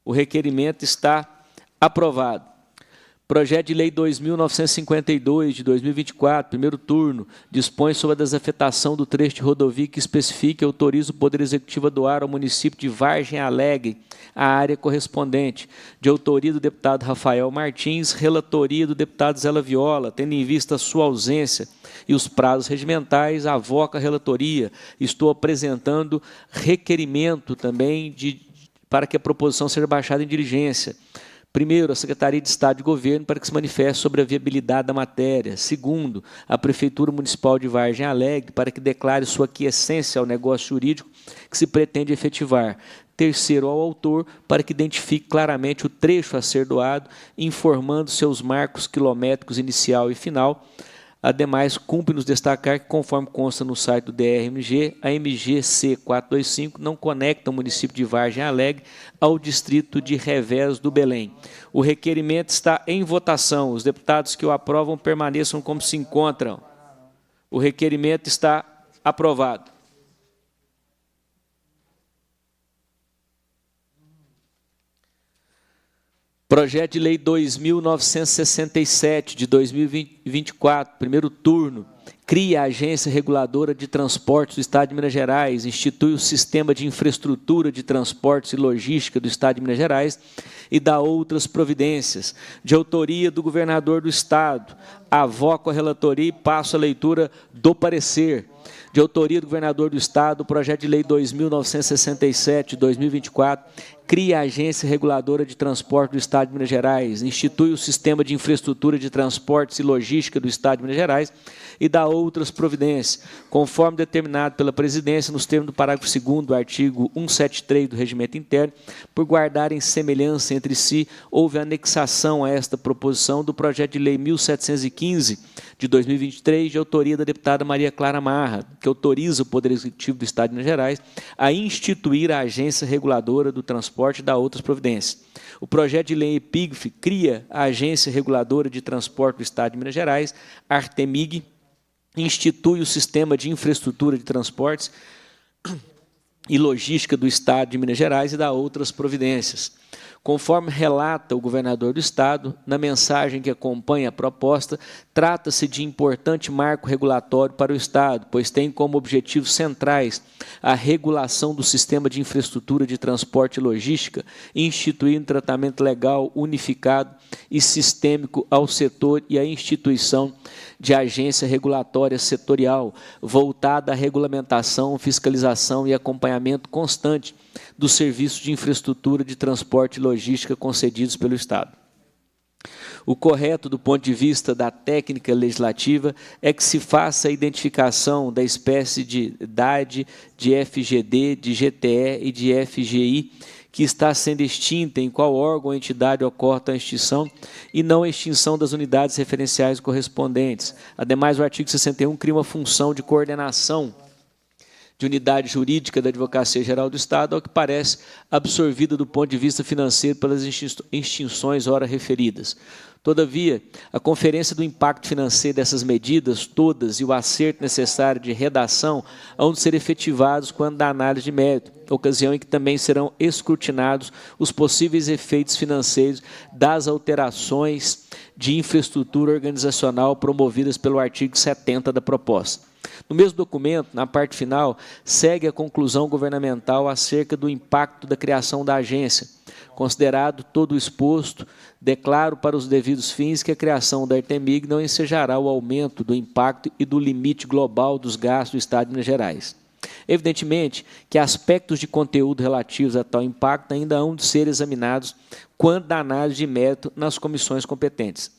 O requerimento está aprovado. Projeto de lei 2.952, de 2024, primeiro turno, dispõe sobre a desafetação do trecho de rodovia que especifica e autoriza o Poder Executivo a doar ao município de Vargem Alegre a área correspondente, de autoria do deputado Rafael Martins, relatoria do deputado Zé Viola, tendo em vista a sua ausência e os prazos regimentais, avoca a relatoria. Estou apresentando requerimento também para que a proposição seja baixada em diligência. Primeiro, a Secretaria de Estado de Governo para que se manifeste sobre a viabilidade da matéria. Segundo, a Prefeitura Municipal de Vargem Alegre para que declare sua aquiescência ao negócio jurídico que se pretende efetivar. Terceiro, ao autor para que identifique claramente o trecho a ser doado, informando seus marcos quilométricos inicial e final, Ademais, cumpre-nos destacar que, conforme consta no site do DRMG, a MGC 425 não conecta o município de Vargem Alegre ao distrito de Revés do Belém. O requerimento está em votação. Os deputados que o aprovam permaneçam como se encontram. O requerimento está aprovado. Projeto de Lei 2.967, de 2024, primeiro turno, cria a Agência Reguladora de Transportes do Estado de Minas Gerais, institui o Sistema de Infraestrutura de Transportes e Logística do Estado de Minas Gerais e dá outras providências. De autoria do governador do Estado, avoco a relatoria e passo a leitura do parecer. De autoria do governador do Estado, o projeto de lei 2.967, de 2024, cria a Agência Reguladora de Transporte do Estado de Minas Gerais, institui o Sistema de Infraestrutura de Transportes e Logística do Estado de Minas Gerais e dá outras providências, conforme determinado pela presidência nos termos do parágrafo 2º do artigo 173 do Regimento Interno, por guardarem semelhança entre si, houve anexação a esta proposição do projeto de lei 1.715, de 2023, de autoria da deputada Maria Clara Marra, que autoriza o Poder Executivo do Estado de Minas Gerais a instituir a Agência Reguladora do Transporte e dá outras providências. O projeto de lei epígrafe cria a Agência Reguladora de Transporte do Estado de Minas Gerais, Artemig, institui o Sistema de Infraestrutura de Transportes e Logística do Estado de Minas Gerais e dá outras providências. Conforme relata o governador do Estado, na mensagem que acompanha a proposta, trata-se de importante marco regulatório para o Estado, pois tem como objetivos centrais a regulação do sistema de infraestrutura de transporte e logística, instituindo tratamento legal unificado e sistêmico ao setor e a instituição de agência regulatória setorial, voltada à regulamentação, fiscalização e acompanhamento constante dos serviços de infraestrutura de transporte e logística concedidos pelo Estado. O correto, do ponto de vista da técnica legislativa, é que se faça a identificação da espécie de DAD, de FGD, de GTE e de FGI, que está sendo extinta, em qual órgão ou entidade ocorre a extinção, e não a extinção das unidades referenciais correspondentes. Ademais, o artigo 61 cria uma função de coordenação de unidade jurídica da Advocacia Geral do Estado, ao que parece absorvida do ponto de vista financeiro pelas extinções ora referidas. Todavia, a conferência do impacto financeiro dessas medidas todas e o acerto necessário de redação hão de ser efetivados quando da análise de mérito, ocasião em que também serão escrutinados os possíveis efeitos financeiros das alterações de infraestrutura organizacional promovidas pelo artigo 70 da proposta. No mesmo documento, na parte final, segue a conclusão governamental acerca do impacto da criação da agência. Considerado todo o exposto, declaro para os devidos fins que a criação da Artemig não ensejará o aumento do impacto e do limite global dos gastos do Estado de Minas Gerais. Evidentemente que aspectos de conteúdo relativos a tal impacto ainda hão de ser examinados quando da análise de mérito nas comissões competentes.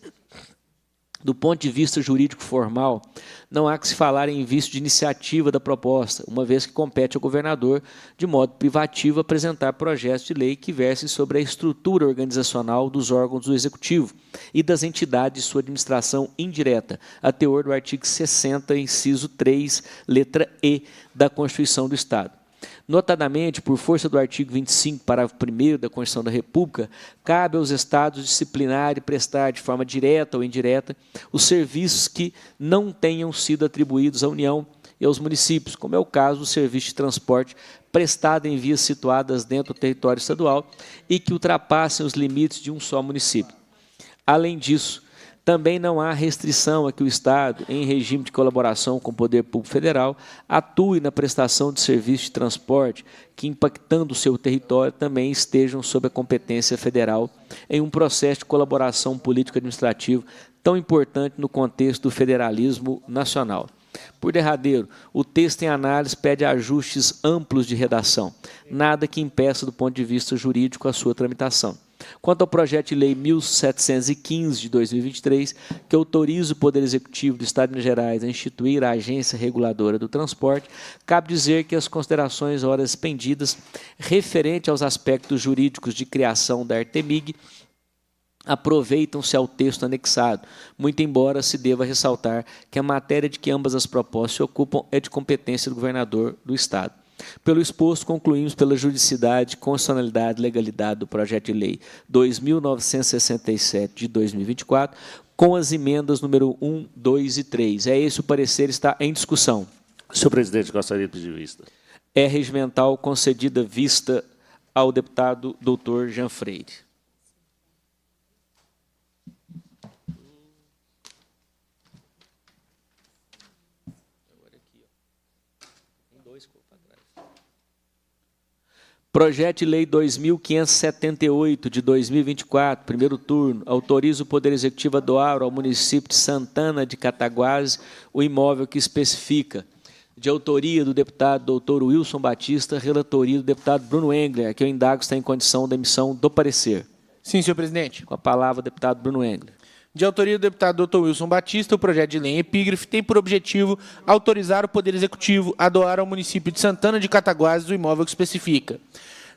Do ponto de vista jurídico formal, não há que se falar em vício de iniciativa da proposta, uma vez que compete ao governador, de modo privativo, apresentar projetos de lei que versem sobre a estrutura organizacional dos órgãos do Executivo e das entidades de sua administração indireta, a teor do artigo 60, inciso 3, letra E, da Constituição do Estado. Notadamente, por força do artigo 25, parágrafo 1º da Constituição da República, cabe aos Estados disciplinar e prestar de forma direta ou indireta os serviços que não tenham sido atribuídos à União e aos municípios, como é o caso do serviço de transporte prestado em vias situadas dentro do território estadual e que ultrapassem os limites de um só município. Além disso, também não há restrição a que o Estado, em regime de colaboração com o Poder Público Federal, atue na prestação de serviços de transporte que, impactando o seu território, também estejam sob a competência federal em um processo de colaboração político-administrativo tão importante no contexto do federalismo nacional. Por derradeiro, o texto em análise pede ajustes amplos de redação, nada que impeça do ponto de vista jurídico a sua tramitação. Quanto ao projeto de lei 1715 de 2023, que autoriza o Poder Executivo do Estado de Minas Gerais a instituir a Agência Reguladora do Transporte, cabe dizer que as considerações ora expendidas referente aos aspectos jurídicos de criação da Artemig aproveitam-se ao texto anexado, muito embora se deva ressaltar que a matéria de que ambas as propostas se ocupam é de competência do governador do Estado. Pelo exposto, concluímos pela juridicidade, constitucionalidade e legalidade do projeto de lei 2.967 de 2024, com as emendas número 1, 2 e 3. É esse o parecer, está em discussão. Senhor presidente, gostaria de pedir vista. É regimental concedida vista ao deputado doutor Jean Freire. Projeto de Lei 2.578, de 2024, primeiro turno, autoriza o Poder Executivo a doar ao município de Santana de Cataguases o imóvel que especifica, de autoria do deputado doutor Wilson Batista, relatoria do deputado Bruno Engler, que eu indago está em condição da emissão do parecer. Sim, senhor presidente. Com a palavra, o deputado Bruno Engler. De autoria do deputado Dr. Wilson Batista, o projeto de lei em epígrafe tem por objetivo autorizar o Poder Executivo a doar ao município de Santana de Cataguases o imóvel que especifica.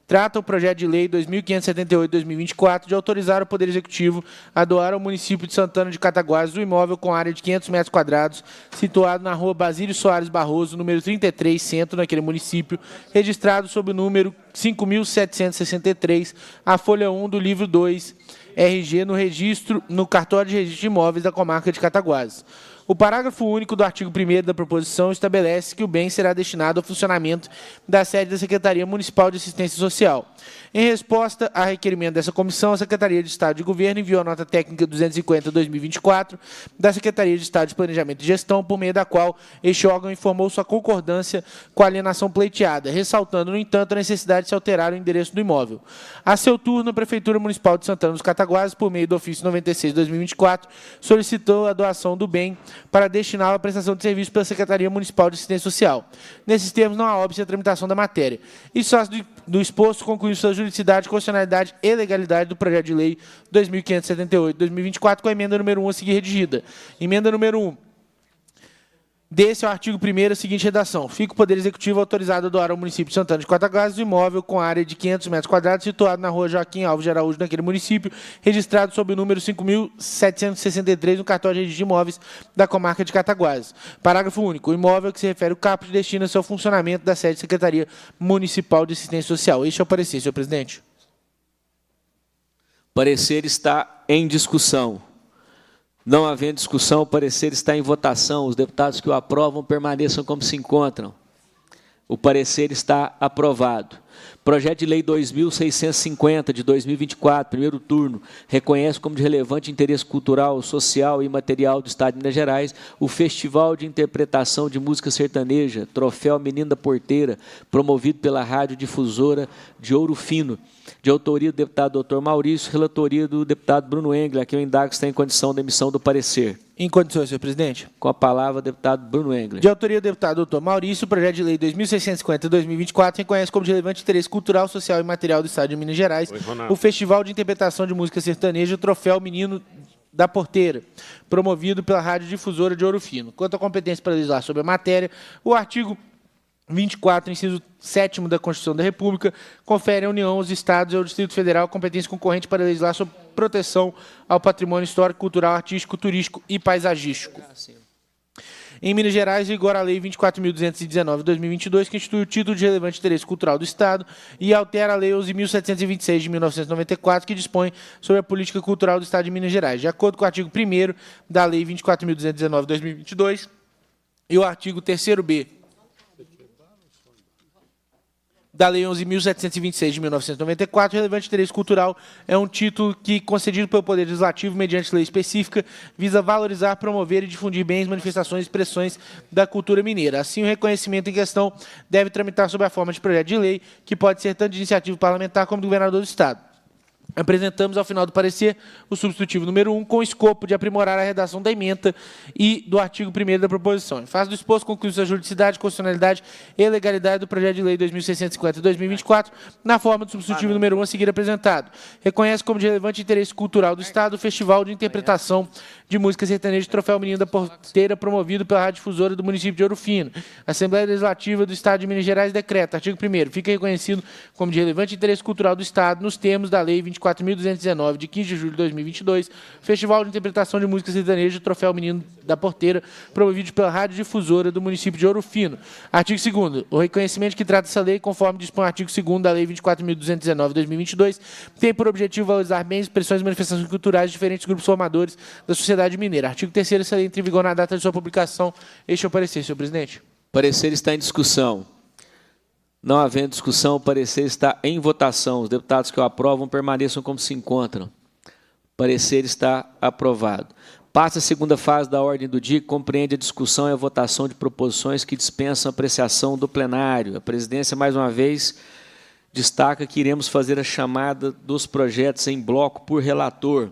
Trata o projeto de lei 2.578/2024 de autorizar o Poder Executivo a doar ao município de Santana de Cataguases o imóvel com área de 500 metros quadrados, situado na rua Basílio Soares Barroso, número 33, centro, naquele município, registrado sob o número 5.763, a folha 1 do livro 2, RG, no cartório de registro de imóveis da comarca de Cataguases. O parágrafo único do artigo 1º da proposição estabelece que o bem será destinado ao funcionamento da sede da Secretaria Municipal de Assistência Social. Em resposta a requerimento dessa comissão, a Secretaria de Estado de Governo enviou a nota técnica 250/2024 da Secretaria de Estado de Planejamento e Gestão, por meio da qual este órgão informou sua concordância com a alienação pleiteada, ressaltando, no entanto, a necessidade de se alterar o endereço do imóvel. A seu turno, a Prefeitura Municipal de Santana dos Cataguases, por meio do ofício 96/2024, solicitou a doação do bem para destiná-lo à prestação de serviço pela Secretaria Municipal de Assistência Social. Nesses termos, não há óbice a tramitação da matéria. E só do exposto, concluiu sua juridicidade, constitucionalidade e legalidade do projeto de lei 2.578/2024, com a emenda número 1 a seguir redigida. Emenda número 1. Desse ao artigo 1º, a seguinte redação. Fica o Poder Executivo autorizado a doar ao município de Santana de Cataguases o imóvel com área de 500 metros quadrados, situado na rua Joaquim Alves de Araújo, naquele município, registrado sob o número 5.763 no cartório de registro de imóveis da comarca de Cataguases. Parágrafo único. O imóvel que se refere ao caput destina-se ao funcionamento da sede da Secretaria Municipal de Assistência Social. Este é o parecer, senhor presidente. Parecer está em discussão. Não havendo discussão, o parecer está em votação. Os deputados que o aprovam permaneçam como se encontram. O parecer está aprovado. Projeto de Lei 2.650, de 2024, primeiro turno, reconhece como de relevante interesse cultural, social e material do Estado de Minas Gerais o Festival de Interpretação de Música Sertaneja, Troféu Menino da Porteira, promovido pela Rádio Difusora de Ouro Fino, de autoria do deputado Dr. Maurício, relatoria do deputado Bruno Engler, a quem eu indago está em condição da emissão do parecer. Em condições, senhor presidente. Com a palavra, o deputado Bruno Engler. De autoria do deputado Dr. Maurício, o projeto de lei 2.650/2024 reconhece como de relevante interesse cultural, social e material do Estado de Minas Gerais o Festival de Interpretação de Música Sertaneja, o Troféu Menino da Porteira, promovido pela Rádio Difusora de Ouro Fino. Quanto à competência para legislar sobre a matéria, o artigo 24, inciso 7º da Constituição da República, confere à União, aos Estados e ao Distrito Federal competência concorrente para legislar sobre proteção ao patrimônio histórico, cultural, artístico, turístico e paisagístico. Em Minas Gerais, vigora a Lei 24.219/2022, que institui o título de relevante interesse cultural do Estado e altera a Lei 11.726 de 1994, que dispõe sobre a política cultural do Estado de Minas Gerais. De acordo com o artigo 1º da Lei 24.219/2022 e o artigo 3º-B da Lei 11.726 de 1994, relevante interesse cultural é um título que, concedido pelo Poder Legislativo mediante lei específica, visa valorizar, promover e difundir bens, manifestações e expressões da cultura mineira. Assim, o reconhecimento em questão deve tramitar sob a forma de projeto de lei, que pode ser tanto de iniciativa parlamentar como do governador do Estado. Apresentamos, ao final do parecer, o substitutivo número 1, com o escopo de aprimorar a redação da ementa e do artigo 1º da proposição. Em face do exposto, conclui-se a juridicidade, constitucionalidade e legalidade do projeto de lei 2.650/2024, na forma do substitutivo número 1 a seguir apresentado. Reconhece como de relevante interesse cultural do Estado o Festival de Interpretação de Música Sertaneja Troféu Menino da Porteira, promovido pela Rádio Difusora do município de Ouro Fino. A Assembleia Legislativa do Estado de Minas Gerais decreta, artigo 1º, fica reconhecido como de relevante interesse cultural do Estado, nos termos da Lei 24.219, de 15 de julho de 2022, Festival de Interpretação de Música Sertaneja, Troféu Menino da Porteira, promovido pela Rádio Difusora do município de Ouro Fino. Artigo 2º. O reconhecimento que trata essa lei, conforme dispõe o artigo 2º da Lei 24.219 de 2022, tem por objetivo valorizar bem as expressões e manifestações culturais de diferentes grupos formadores da sociedade mineira. Artigo 3º. Essa lei entra em vigor na data de sua publicação. Este é o parecer, senhor presidente. Parecer está em discussão. Não havendo discussão, o parecer está em votação. Os deputados que o aprovam permaneçam como se encontram. O parecer está aprovado. Passa a segunda fase da ordem do dia, que compreende a discussão e a votação de proposições que dispensam a apreciação do plenário. A presidência, mais uma vez, destaca que iremos fazer a chamada dos projetos em bloco por relator.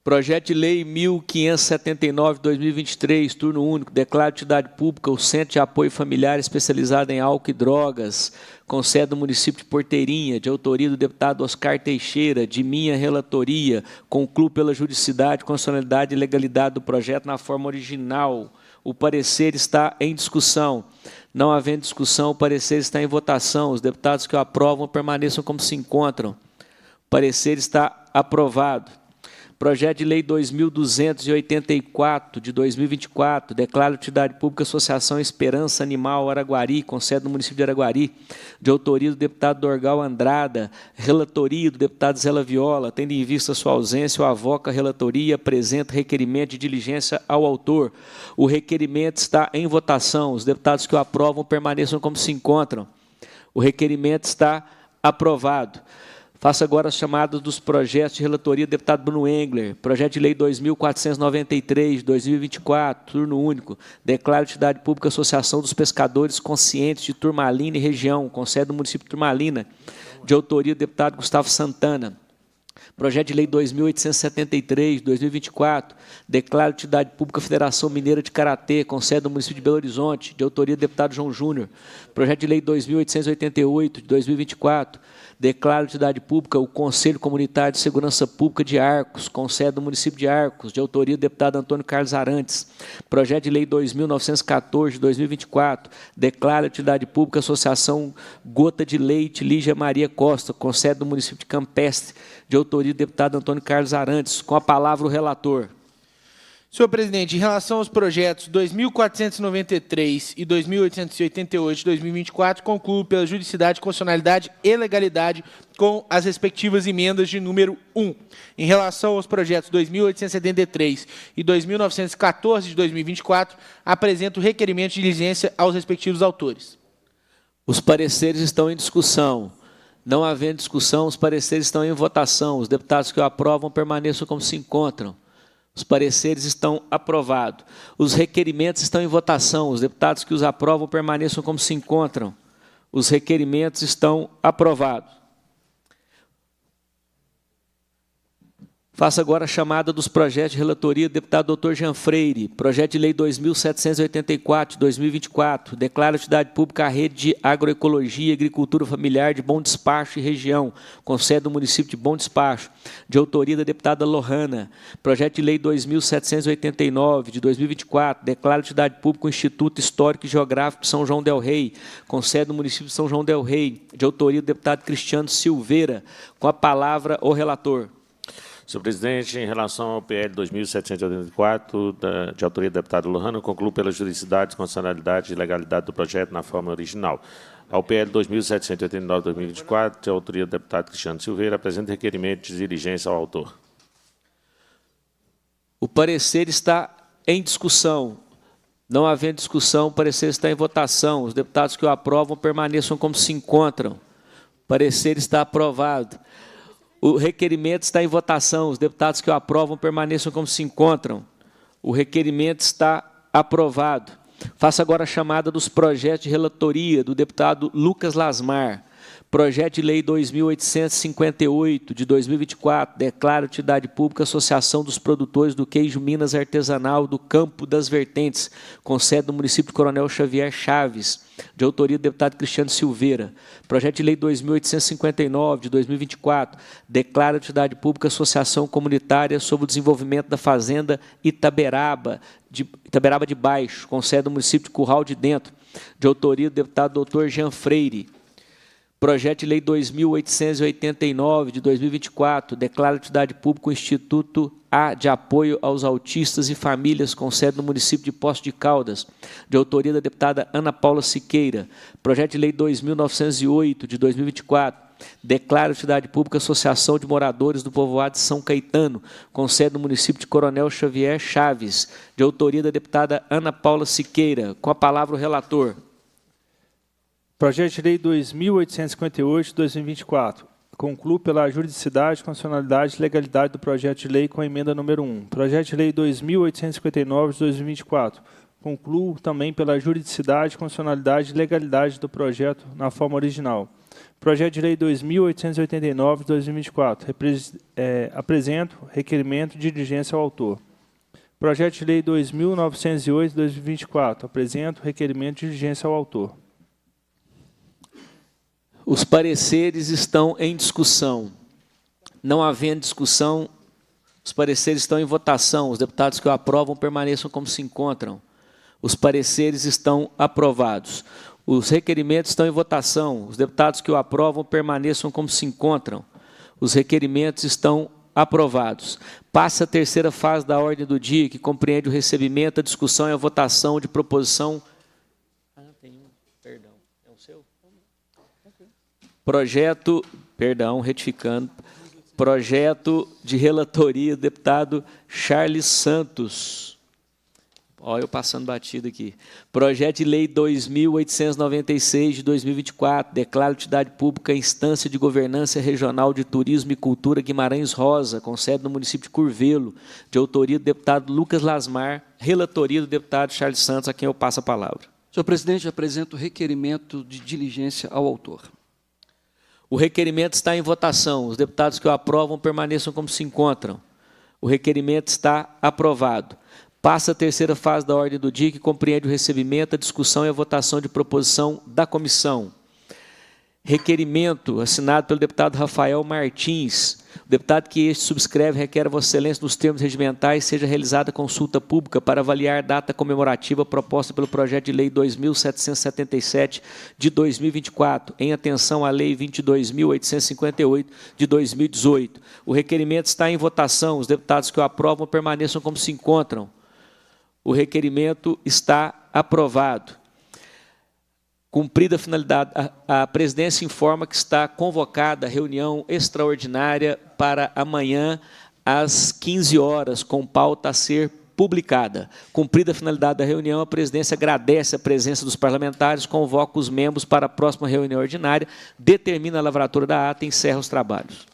Projeto de Lei 1579/2023, turno único, declara de utilidade pública o Centro de Apoio Familiar Especializado em Álcool e Drogas, com sede no município de Porteirinha, de autoria do deputado Oscar Teixeira, de minha relatoria, concluo pela juridicidade, constitucionalidade e legalidade do projeto na forma original. O parecer está em discussão. Não havendo discussão, o parecer está em votação. Os deputados que o aprovam permaneçam como se encontram. O parecer está aprovado. Projeto de Lei 2.284, de 2024, declara de utilidade pública a Associação Esperança Animal Araguari, com sede no município de Araguari, de autoria do deputado Dorgal Andrada, relatoria do deputado Zé Laviola, tendo em vista sua ausência, o avoca a relatoria, apresenta requerimento de diligência ao autor. O requerimento está em votação. Os deputados que o aprovam permaneçam como se encontram. O requerimento está aprovado. Faço agora as chamadas dos projetos de relatoria do deputado Bruno Engler. Projeto de Lei 2.493, de 2024, turno único. Declara de utilidade pública a Associação dos Pescadores Conscientes de Turmalina e Região, com sede no município de Turmalina, de autoria do deputado Gustavo Santana. Projeto de Lei 2.873, de 2024, declara de utilidade pública a Federação Mineira de Karatê, com sede no município de Belo Horizonte, de autoria do deputado João Júnior. Projeto de Lei 2.888, de 2024, declara de utilidade pública o Conselho Comunitário de Segurança Pública de Arcos, com sede no município de Arcos, de autoria do deputado Antônio Carlos Arantes. Projeto de Lei 2.914, de 2024, declara de utilidade pública a Associação Gota de Leite Lígia Maria Costa, com sede no município de Campestre, de autoria do deputado Antônio Carlos Arantes. Com a palavra o relator. Senhor presidente, em relação aos projetos 2.493 e 2.888 de 2024, concluo pela juridicidade, constitucionalidade e legalidade com as respectivas emendas de número 1. Em relação aos projetos 2.873 e 2.914 de 2024, apresento requerimento de diligência aos respectivos autores. Os pareceres estão em discussão. Não havendo discussão, os pareceres estão em votação. Os deputados que o aprovam permaneçam como se encontram. Os pareceres estão aprovados. Os requerimentos estão em votação. Os deputados que os aprovam permaneçam como se encontram. Os requerimentos estão aprovados. Faço agora a chamada dos projetos de relatoria do deputado Dr. Jean Freire. Projeto de Lei 2.784, de 2024, declara utilidade pública à rede de agroecologia e agricultura familiar de Bom Despacho e região, com sede no município de Bom Despacho, de autoria da deputada Lohana. Projeto de Lei 2.789, de 2024, declara utilidade pública o Instituto Histórico e Geográfico de São João del Rei, com sede no município de São João del Rei, de autoria do deputado Cristiano Silveira. Com a palavra o relator. Senhor presidente, em relação ao PL 2.784, de autoria do deputado Lohana, concluo pela juridicidade, constitucionalidade e legalidade do projeto na forma original. Ao PL 2.789, de 2024, de autoria do deputado Cristiano Silveira, apresenta requerimento de diligência ao autor. O parecer está em discussão. Não havendo discussão, o parecer está em votação. Os deputados que o aprovam permaneçam como se encontram. O parecer está aprovado. O requerimento está em votação. Os deputados que o aprovam permaneçam como se encontram. O requerimento está aprovado. Faço agora a chamada dos projetos de relatoria do deputado Lucas Lasmar. Projeto de Lei 2.858, de 2024, declara utilidade pública a Associação dos Produtores do Queijo Minas Artesanal do Campo das Vertentes, com sede no município de Coronel Xavier Chaves, de autoria do deputado Cristiano Silveira. Projeto de Lei 2.859, de 2024, declara utilidade pública a Associação Comunitária sobre o Desenvolvimento da Fazenda Itaberaba de Baixo, com sede no município de Curral de Dentro, de autoria do deputado Dr. Jean Freire. Projeto de Lei 2.889, de 2024, declara utilidade pública o Instituto A de Apoio aos Autistas e Famílias, com sede no município de Poços de Caldas, de autoria da deputada Ana Paula Siqueira. Projeto de Lei 2.908, de 2024, declara utilidade pública a Associação de Moradores do Povoado de São Caetano, com sede no município de Coronel Xavier Chaves, de autoria da deputada Ana Paula Siqueira. Com a palavra o relator. Projeto de Lei 2.858, de 2024. Concluo pela juridicidade, constitucionalidade e legalidade do projeto de lei com a emenda número 1. Projeto de Lei 2.859, de 2024. Concluo também pela juridicidade, constitucionalidade e legalidade do projeto na forma original. Projeto de Lei 2.889, de 2024. Apresento requerimento de diligência ao autor. Projeto de Lei 2.908, de 2024. Apresento requerimento de diligência ao autor. Os pareceres estão em discussão. Não havendo discussão, os pareceres estão em votação. Os deputados que o aprovam permaneçam como se encontram. Os pareceres estão aprovados. Os requerimentos estão em votação. Os deputados que o aprovam permaneçam como se encontram. Os requerimentos estão aprovados. Passa a terceira fase da ordem do dia, que compreende o recebimento, a discussão e a votação de proposição... Projeto de relatoria do deputado Charles Santos. Olha eu passando batido aqui. Projeto de Lei 2.896, de 2024, declara utilidade pública a Instância de Governança Regional de Turismo e Cultura Guimarães Rosa, com sede no município de Curvelo, de autoria do deputado Lucas Lasmar, relatoria do deputado Charles Santos, a quem eu passo a palavra. Senhor presidente, apresento o requerimento de diligência ao autor. O requerimento está em votação. Os deputados que o aprovam permaneçam como se encontram. O requerimento está aprovado. Passa a terceira fase da ordem do dia, que compreende o recebimento, a discussão e a votação de proposição da comissão. Requerimento assinado pelo deputado Rafael Martins. O deputado que este subscreve requer a Vossa Excelência, nos termos regimentais, seja realizada consulta pública para avaliar data comemorativa proposta pelo projeto de lei 2.777 de 2024, em atenção à lei 22.858 de 2018. O requerimento está em votação. Os deputados que o aprovam permaneçam como se encontram. O requerimento está aprovado. Cumprida a finalidade, a presidência informa que está convocada a reunião extraordinária para amanhã, às 15 horas, com pauta a ser publicada. Cumprida a finalidade da reunião, a presidência agradece a presença dos parlamentares, convoca os membros para a próxima reunião ordinária, determina a lavratura da ata e encerra os trabalhos.